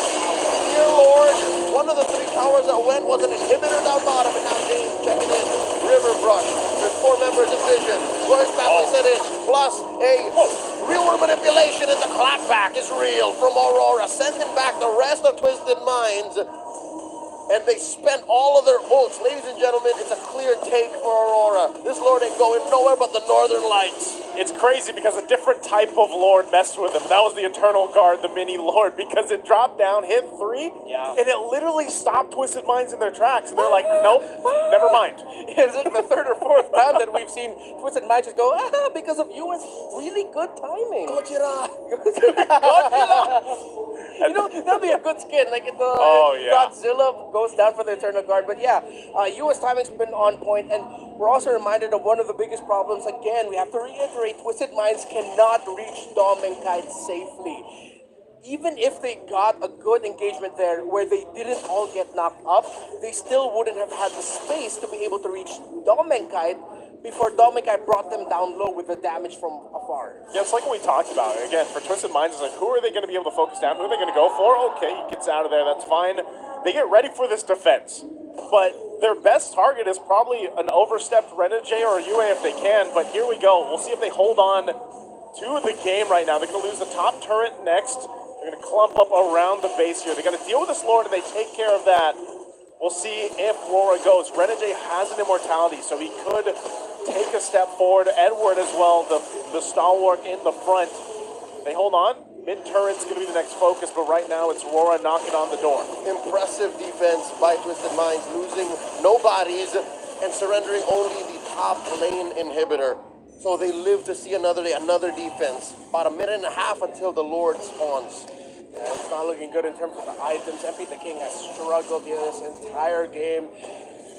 Dear Lord, one of the 3 towers that went was an inhibitor down bottom, and now James checking in. River Brush. There's 4 members of Vision. Royce Batley set in. Plus a real world manipulation, and the clapback is real from Aurora, sending back the rest of Twisted Minds. And they spent all of their ults. Ladies and gentlemen, it's a clear take for Aurora. This Lord ain't going nowhere but the Northern Lights. It's crazy because a different type of Lord messed with him. That was the Eternal Guard, the mini Lord, because it dropped down, hit 3, and it literally stopped Twisted Minds in their tracks. And they're like, nope, never mind. It's like the 3rd or 4th time that we've seen Twisted Minds just go, because of you, it's really good timing. Gojira. You know, that'll be a good skin, like if the Godzilla goes down for the Eternal Guard. But yeah, US timing's been on point, and we're also reminded of one of the biggest problems. Again, we have to reiterate, Twisted Minds cannot reach Dom and Kite safely. Even if they got a good engagement there where they didn't all get knocked up, they still wouldn't have had the space to be able to reach Dom and Kite before Dom and Kite brought them down low with the damage from afar. Yeah, it's like what we talked about. Again, for Twisted Minds, it's like, who are they going to be able to focus down? Who are they going to go for? Okay, he gets out of there, that's fine. They get ready for this defense. But their best target is probably an overstepped Renegade or a UA if they can. But here we go. We'll see if they hold on to the game right now. They're going to lose the top turret next. They're going to clump up around the base here. They're going to deal with this Lord, and they take care of that. We'll see if RORA goes. Renegade has an immortality, so he could take a step forward. Edward as well, the stalwart in the front. They hold on. Mid-turret's going to be the next focus, but right now it's RORA knocking on the door. Impressive defense by Twisted Minds, losing no bodies and surrendering only the top lane inhibitor. So they live to see another day, another defense. About a minute and a half until the Lord spawns. Yeah, it's not looking good in terms of the items. MP the King has struggled this entire game.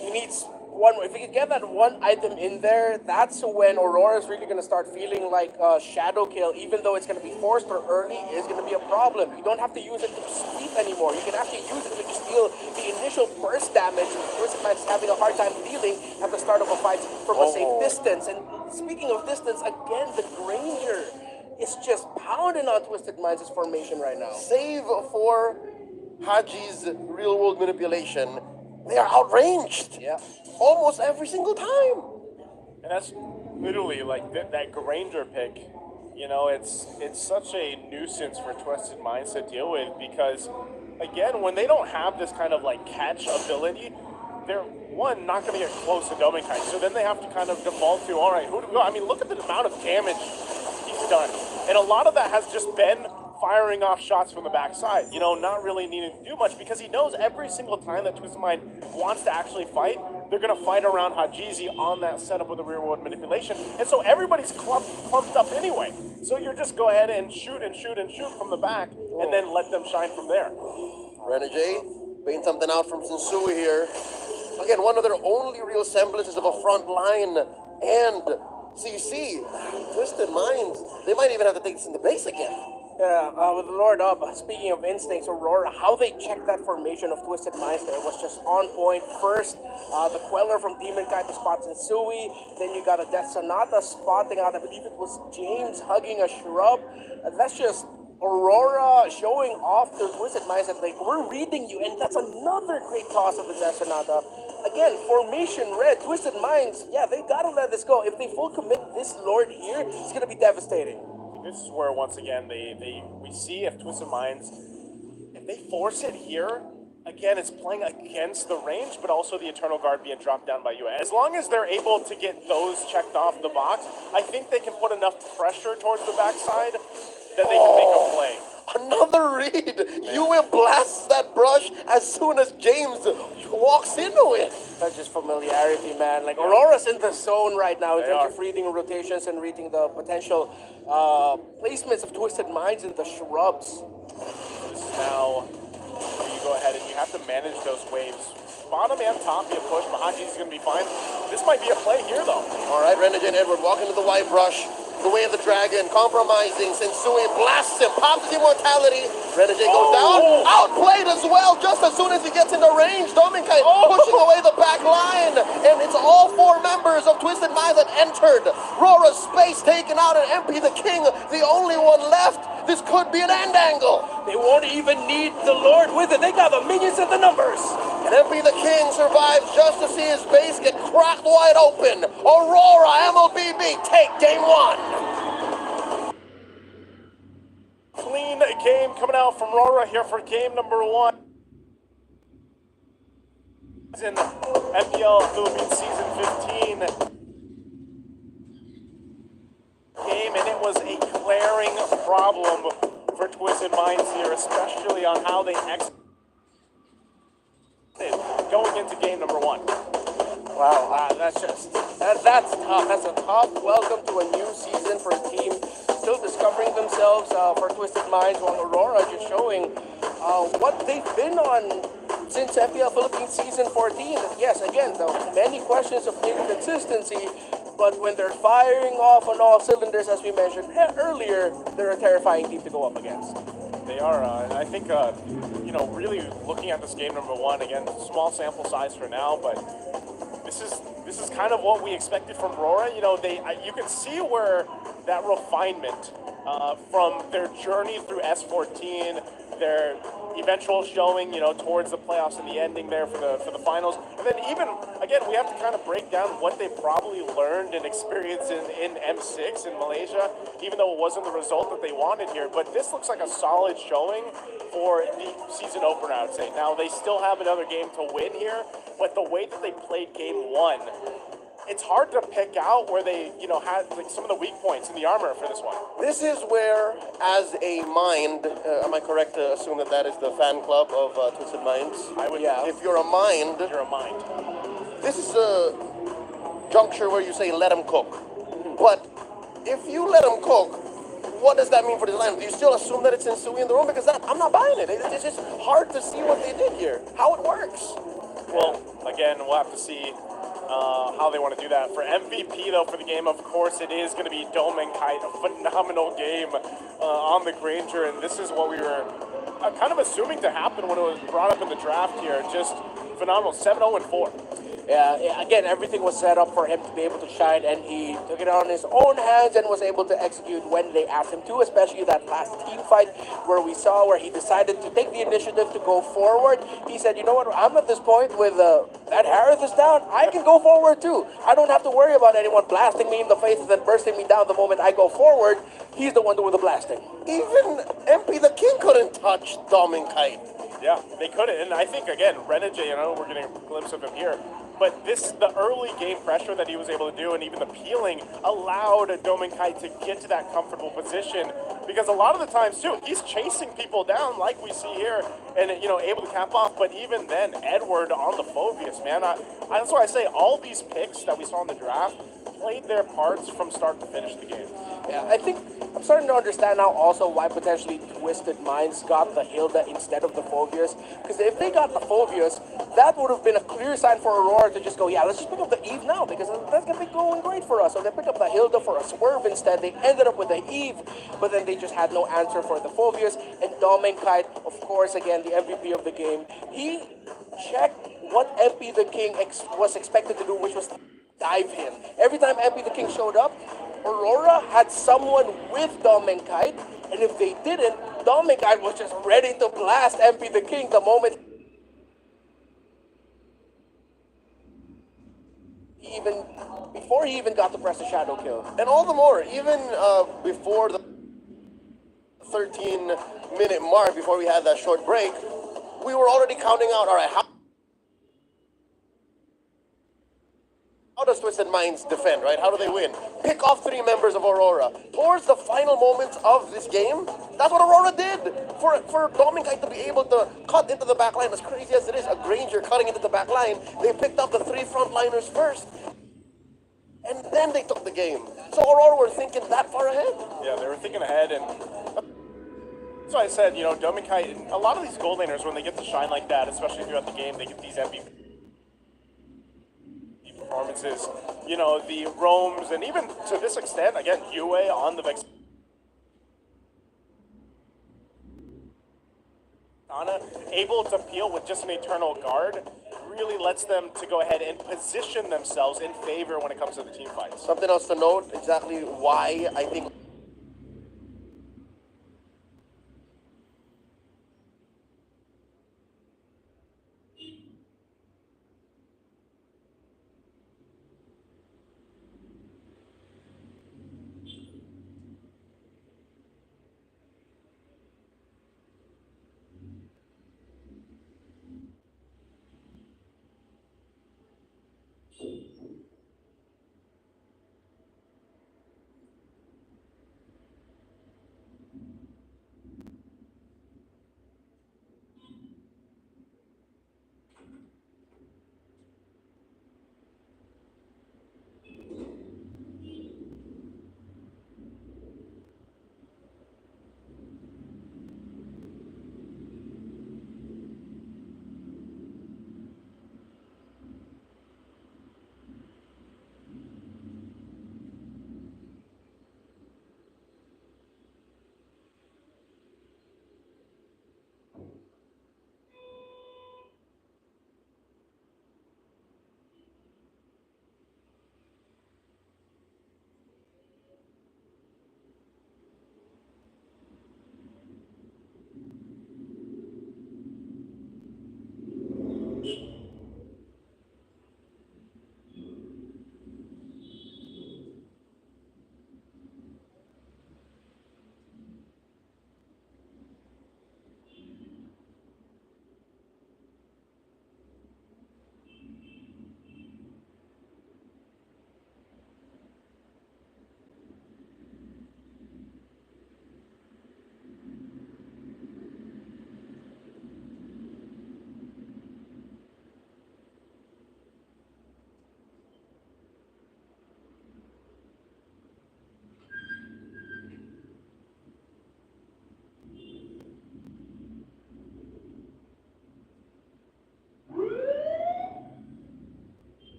He needs one. If he can get that one item in there, that's when Aurora's really going to start feeling like Shadow Kill, even though it's going to be forced or early, is going to be a problem. You don't have to use it to sleep anymore. You can actually use it to just deal the initial burst damage. Twisted Minds is having a hard time dealing at the start of a fight from a safe distance. And speaking of distance, again, the Granger is just pounding on Twisted Minds' formation right now. Save for Haji's real world manipulation. They are outranged. Yeah. Almost every single time. And that's literally like that Granger pick. You know, it's such a nuisance for Twisted Minds to deal with because, again, when they don't have this kind of like catch ability, they're not going to get close to Dominkai. So then they have to kind of default to, all right, who do we go? I mean, look at the amount of damage he's done. And a lot of that has just been firing off shots from the backside, you know, not really needing to do much because he knows every single time that Twisted Mind wants to actually fight, they're going to fight around Hajizi on that setup with the rear world manipulation. And so everybody's clumped up anyway. So you're just go ahead and shoot and shoot and shoot from the back and then let them shine from there. Renegade, paying something out from Sensui here. Again, one of their only real semblances of a front line and CC. Twisted Minds, they might even have to take this in the base again. Yeah, with the Lord up, speaking of instincts, Aurora, how they checked that formation of Twisted Minds there was just on point. First, the Queller from Demon Kite to spot Sensui. Then you got a Death Sonata spotting out, I believe it was James hugging a shrub. That's just Aurora showing off to Twisted Minds that like, we're reading you, and that's another great toss of the Death Sonata. Again, formation red, Twisted Minds, yeah, they gotta let this go. If they full commit this Lord here, it's gonna be devastating. This is where, once again, we see if Twisted Minds, if they force it here, again, it's playing against the range, but also the Eternal Guard being dropped down by you. As long as they're able to get those checked off the box, I think they can put enough pressure towards the backside that they can make a play. Another read. Yue blasts that brush as soon as James walks into it. That's just familiarity, man. Like, Aurora's in the zone right now in terms of reading rotations and reading the potential placements of Twisted Minds in the shrubs. This is now where you go ahead and you have to manage those waves. Bottom and top be a push, but Haji's going to be fine. This might be a play here, though. All right, Renegade and Edward walking to the white brush. The way of the dragon, compromising. Sensui blasts him, pops his immortality. Renegade goes down, outplayed as well, just as soon as he gets into range. Dominkai pushing away the back line. And it's all 4 members of Twisted Minds that entered. RORA's space taken out, and MP the King, the only one left. This could be an end angle. They won't even need the Lord with it. They got the minions and the numbers. And MP the King survives just to see his base get cracked wide open. Aurora, MLBB, take game one. Clean game coming out from RORA here for game number one. In MPL Philippines season 15 game, and it was a glaring problem for Twisted Minds here, especially on how they executed going into game number one. Wow, that's tough. That's a tough welcome to a new season for a team still discovering themselves for Twisted Minds, while Aurora just showing what they've been on since MPL Philippines season 14. And yes, again, the many questions of inconsistency, but when they're firing off on all cylinders, as we mentioned earlier, they're a terrifying team to go up against. They are, and I think, really looking at this game number one, again, small sample size for now, but this is kind of what we expected from RORA. You can see where that refinement from their journey through S14, their eventual showing, towards the playoffs and the ending there for the finals, and then even again we have to kind of break down what they probably learned and experienced in M6 in Malaysia, even though it wasn't the result that they wanted here. But this looks like a solid showing for the season opener, I would say. Now they still have another game to win here, but the way that they played game one, it's hard to pick out where they, had like some of the weak points in the armor for this one. This is where, as a mind, am I correct to assume that that is the fan club of Twisted Minds? I would. Yeah. If you're a mind, You're a mind. this is a juncture where you say let them cook. But if you let them cook, what does that mean for this line? Do you still assume that it's Insui in the room? Because I'm not buying it. It's just hard to see what they did here, how it works. Well, again, we'll have to see how they want to do that. For MVP, though, for the game, of course, it is going to be Dome and Kite, a phenomenal game on the Granger, and this is what we were kind of assuming to happen when it was brought up in the draft here. Just phenomenal, 7-0-4. Yeah, again, everything was set up for him to be able to shine, and he took it on his own hands and was able to execute when they asked him to, especially that last team fight where we saw where he decided to take the initiative to go forward. He said, you know what, I'm at this point with that Harris is down, I can go forward too. I don't have to worry about anyone blasting me in the face and then bursting me down the moment I go forward. He's the one doing the blasting. Even MP the King couldn't touch Dom and Kite. Yeah, they couldn't, and I think, again, Renegade, we're getting a glimpse of him here, but the early game pressure that he was able to do, and even the peeling, allowed Dome Kai to get to that comfortable position, because a lot of the times, too, he's chasing people down, like we see here, and, able to cap off, but even then, Edward on the Phobius, man, that's why I say all these picks that we saw in the draft played their parts from start to finish the game. Yeah, I think I'm starting to understand now also why potentially Twisted Minds got the Hilda instead of the Phobius. Because if they got the Phobius, that would have been a clear sign for Aurora to just go, yeah, let's just pick up the Eve now, because that's going to be going great for us. So they picked up the Hilda for a swerve instead. They ended up with the Eve, but then they just had no answer for the Phobius. And Domin Kite, of course, again, the MVP of the game, he checked what MP the King was expected to do, which was dive him. Every time MP the King showed up, Aurora had someone with Dom and Kite, and if they didn't, Dom and Kite was just ready to blast MP the King the moment before he even got to press the shadow kill. And all the more, even before the 13-minute mark, before we had that short break, we were already counting out, all right, how does Twisted Minds defend, right? How do they win? Pick off 3 members of Aurora. Towards the final moments of this game, that's what Aurora did. For Dominicite to be able to cut into the back line, as crazy as it is, a Granger cutting into the back line, they picked up the 3 frontliners first. And then they took the game. So Aurora were thinking that far ahead. Yeah, they were thinking ahead, and that's why I said, Dominicite, a lot of these gold laners, when they get to shine like that, especially throughout the game, they get these MVP performances, the roams, and even to this extent, again, Yue on the Vex. Able to peel with just an Eternal Guard really lets them to go ahead and position themselves in favor when it comes to the team fights. Something else to note, exactly why I think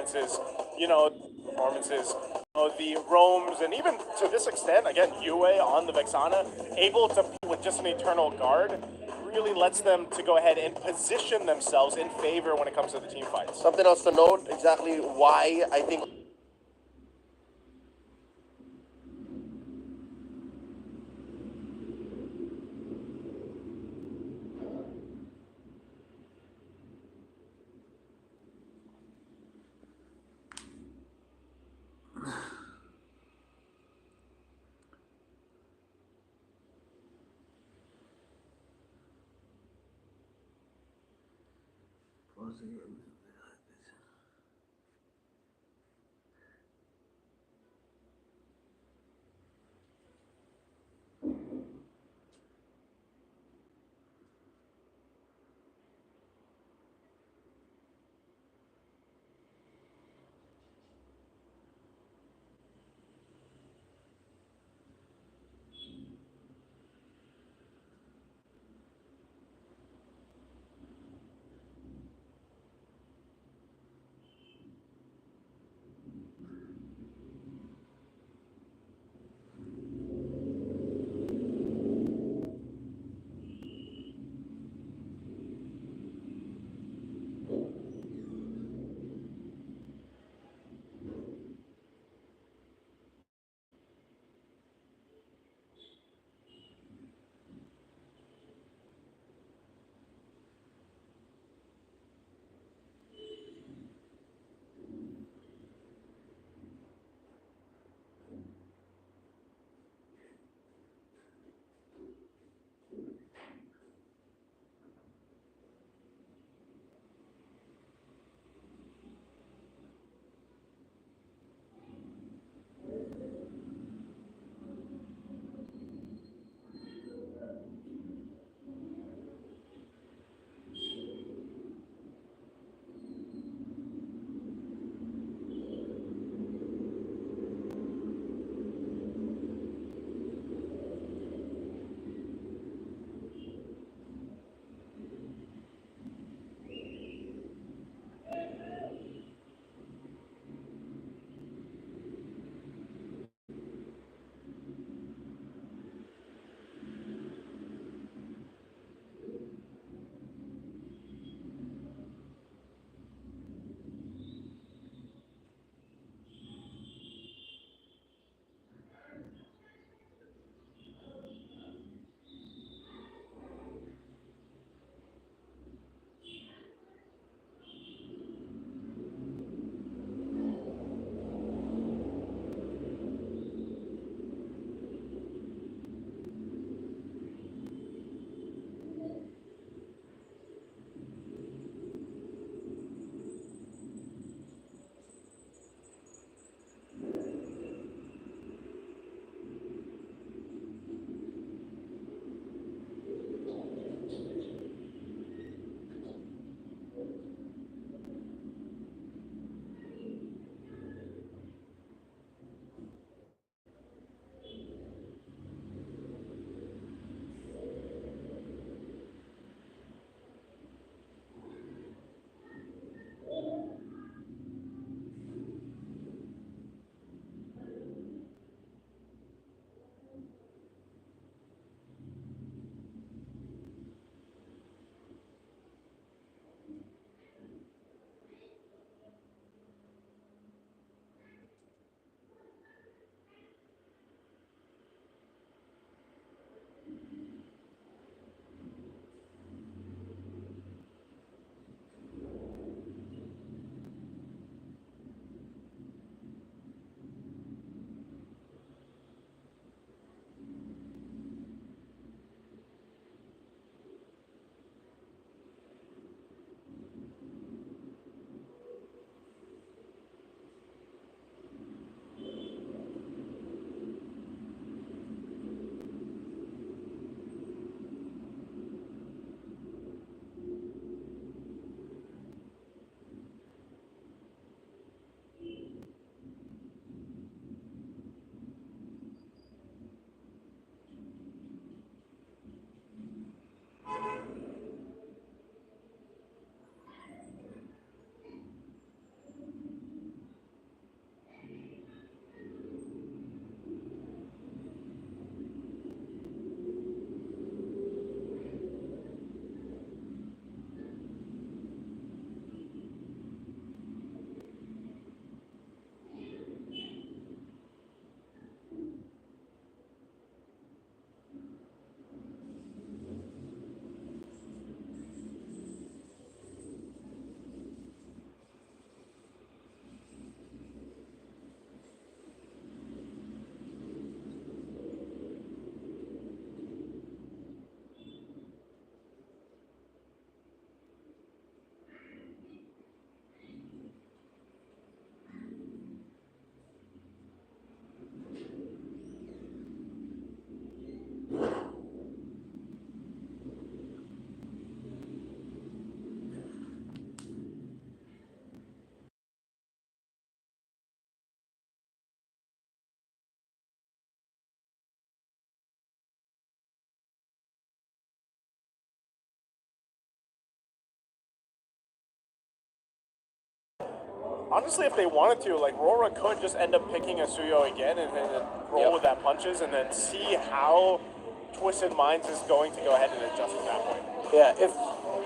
performances, the roams, and even to this extent, again, Yue on the Vexana, able to play with just an Eternal Guard, really lets them to go ahead and position themselves in favor when it comes to the team fights. Something else to note, exactly why I think honestly, if they wanted to, like, RORA could just end up picking a Suyo again and roll with that punches and then see how Twisted Minds is going to go ahead and adjust at that point. Yeah, if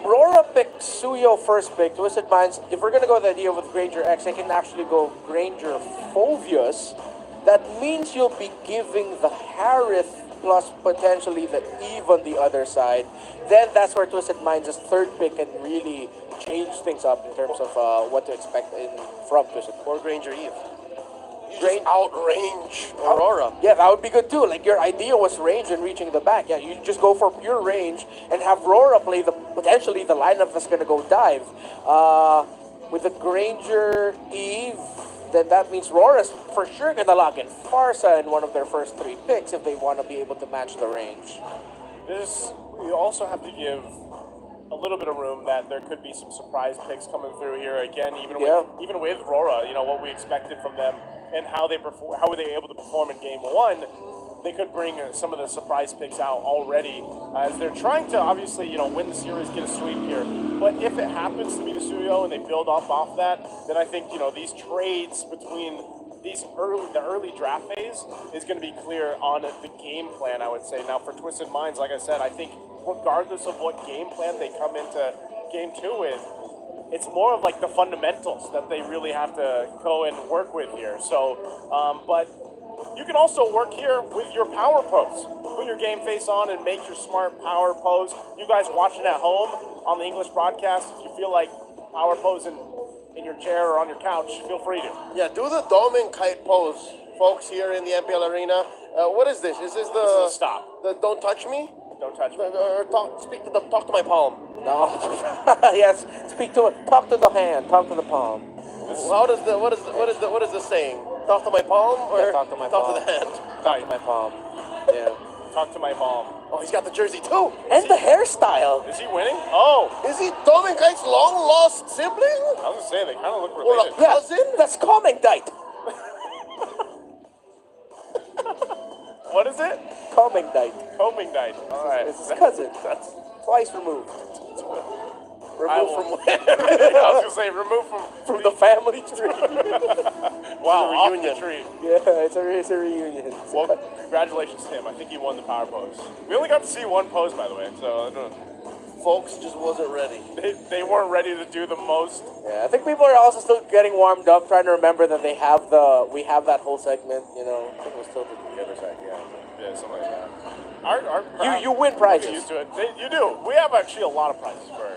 RORA picked Suyo first pick, Twisted Minds, if we're going to go with the idea with Granger X, I can actually go Granger Phovius. That means you'll be giving the Harith plus potentially the Eve on the other side. Then that's where Twisted Minds' third pick can really change things up in terms of what to expect from Twisted. Or Granger Eve. You just outrange Aurora. Yeah, that would be good too. Like your idea was range and reaching the back. Yeah, you just go for pure range and have Aurora play potentially the lineup that's gonna go dive. With the Granger Eve, then that means Aurora's for sure gonna lock in Farsa in one of their first 3 picks if they want to be able to match the range. We also have to give a little bit of room that there could be some surprise picks coming through here again, even with RORA. You know what we expected from them and how they perform, how were they able to perform in game 1. They could bring some of the surprise picks out already as they're trying to obviously win the series, get a sweep here. But if it happens to be the Suyo and they build off that, then I think these trades between the early draft phase is going to be clear on the game plan, I would say. Now for Twisted Minds, like I said, I think regardless of what game plan they come into game 2 with, it's more of like the fundamentals that they really have to go and work with here. So, but you can also work here with your power pose. Put your game face on and make your smart power pose. You guys watching at home on the English broadcast, if you feel like power posing in your chair or on your couch, feel free to. Yeah, do the dome and kite pose, folks, here in the MPL Arena. What is this? Is this the... This is a stop. The don't touch me? Don't touch me. Or talk to my palm. No. Yes. Talk to the hand. Talk to the palm. What is the saying? Talk to my palm or Yeah, talk to my talk palm. to the hand? Talk to my palm. Yeah. Talk to my palm. Oh, he's got the jersey too. And the hairstyle. Is he winning? Oh, Is he Dome and Kite's long lost sibling? I was gonna say they kind of look Or a related. cousin? That's Comingdite. What is it? Comingdite. Combing night. All right. It's his cousin. That's. Twice removed. Removed from where? I was gonna say remove From the family tree. Wow, off reunion. the tree. Yeah, it's a reunion. Well, congratulations to him. I think he won the power pose. We only got to see one pose, by the way, so I don't know. Folks just wasn't ready. They weren't ready to do the most. Yeah, I think people are also still getting warmed up, trying to remember that we have that whole segment. I think we're still to the other side. Yeah, something like that. Our You win get prizes. used to it. You do. We have actually a lot of prizes for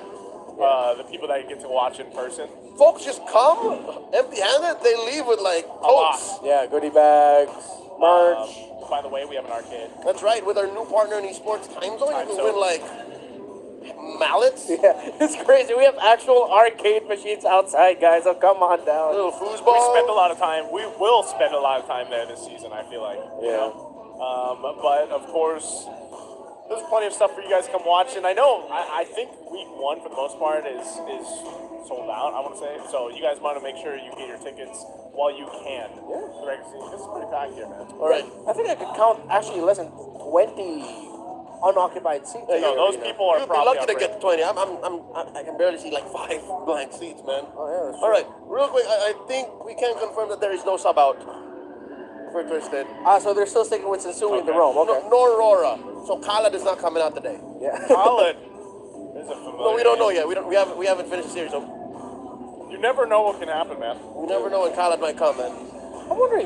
the people that get to watch in person. Folks just come empty-handed. They leave with like lot. totes. Yeah, goodie bags, merch. By the way, we have an arcade. That's right. With our new partner in esports, Time Zone, you can win like mallets, Yeah, it's crazy. We have actual arcade machines outside, guys. So come on down. little We foosball. spend a lot of time. We will spend a lot of time there this season, I feel like. Yeah. But of course, there's plenty of stuff for you guys to come watch. And I know, I think week 1 for the most part is sold out, I want to say. So you guys want to make sure you get your tickets while you can. Yeah. The regular season. This is pretty packed here, man. All right. I think I could count actually less than 20 unoccupied seats. Yeah, No, those people are You'd be probably lucky to upgraded. get 20. I can barely see like 5 blank seats, man. Oh yeah. That's All right, real quick, I think we can confirm that there is no sub out for Twisted. So they're still sticking with Sensui in the Okay. Rome. Okay. Nor Rora. So Khaled is not coming out today. Yeah. Khaled is a familiar. No, we don't know yet. We haven't finished the series. So You never know what can happen, man. we never know when Khaled might come, man. I'm wondering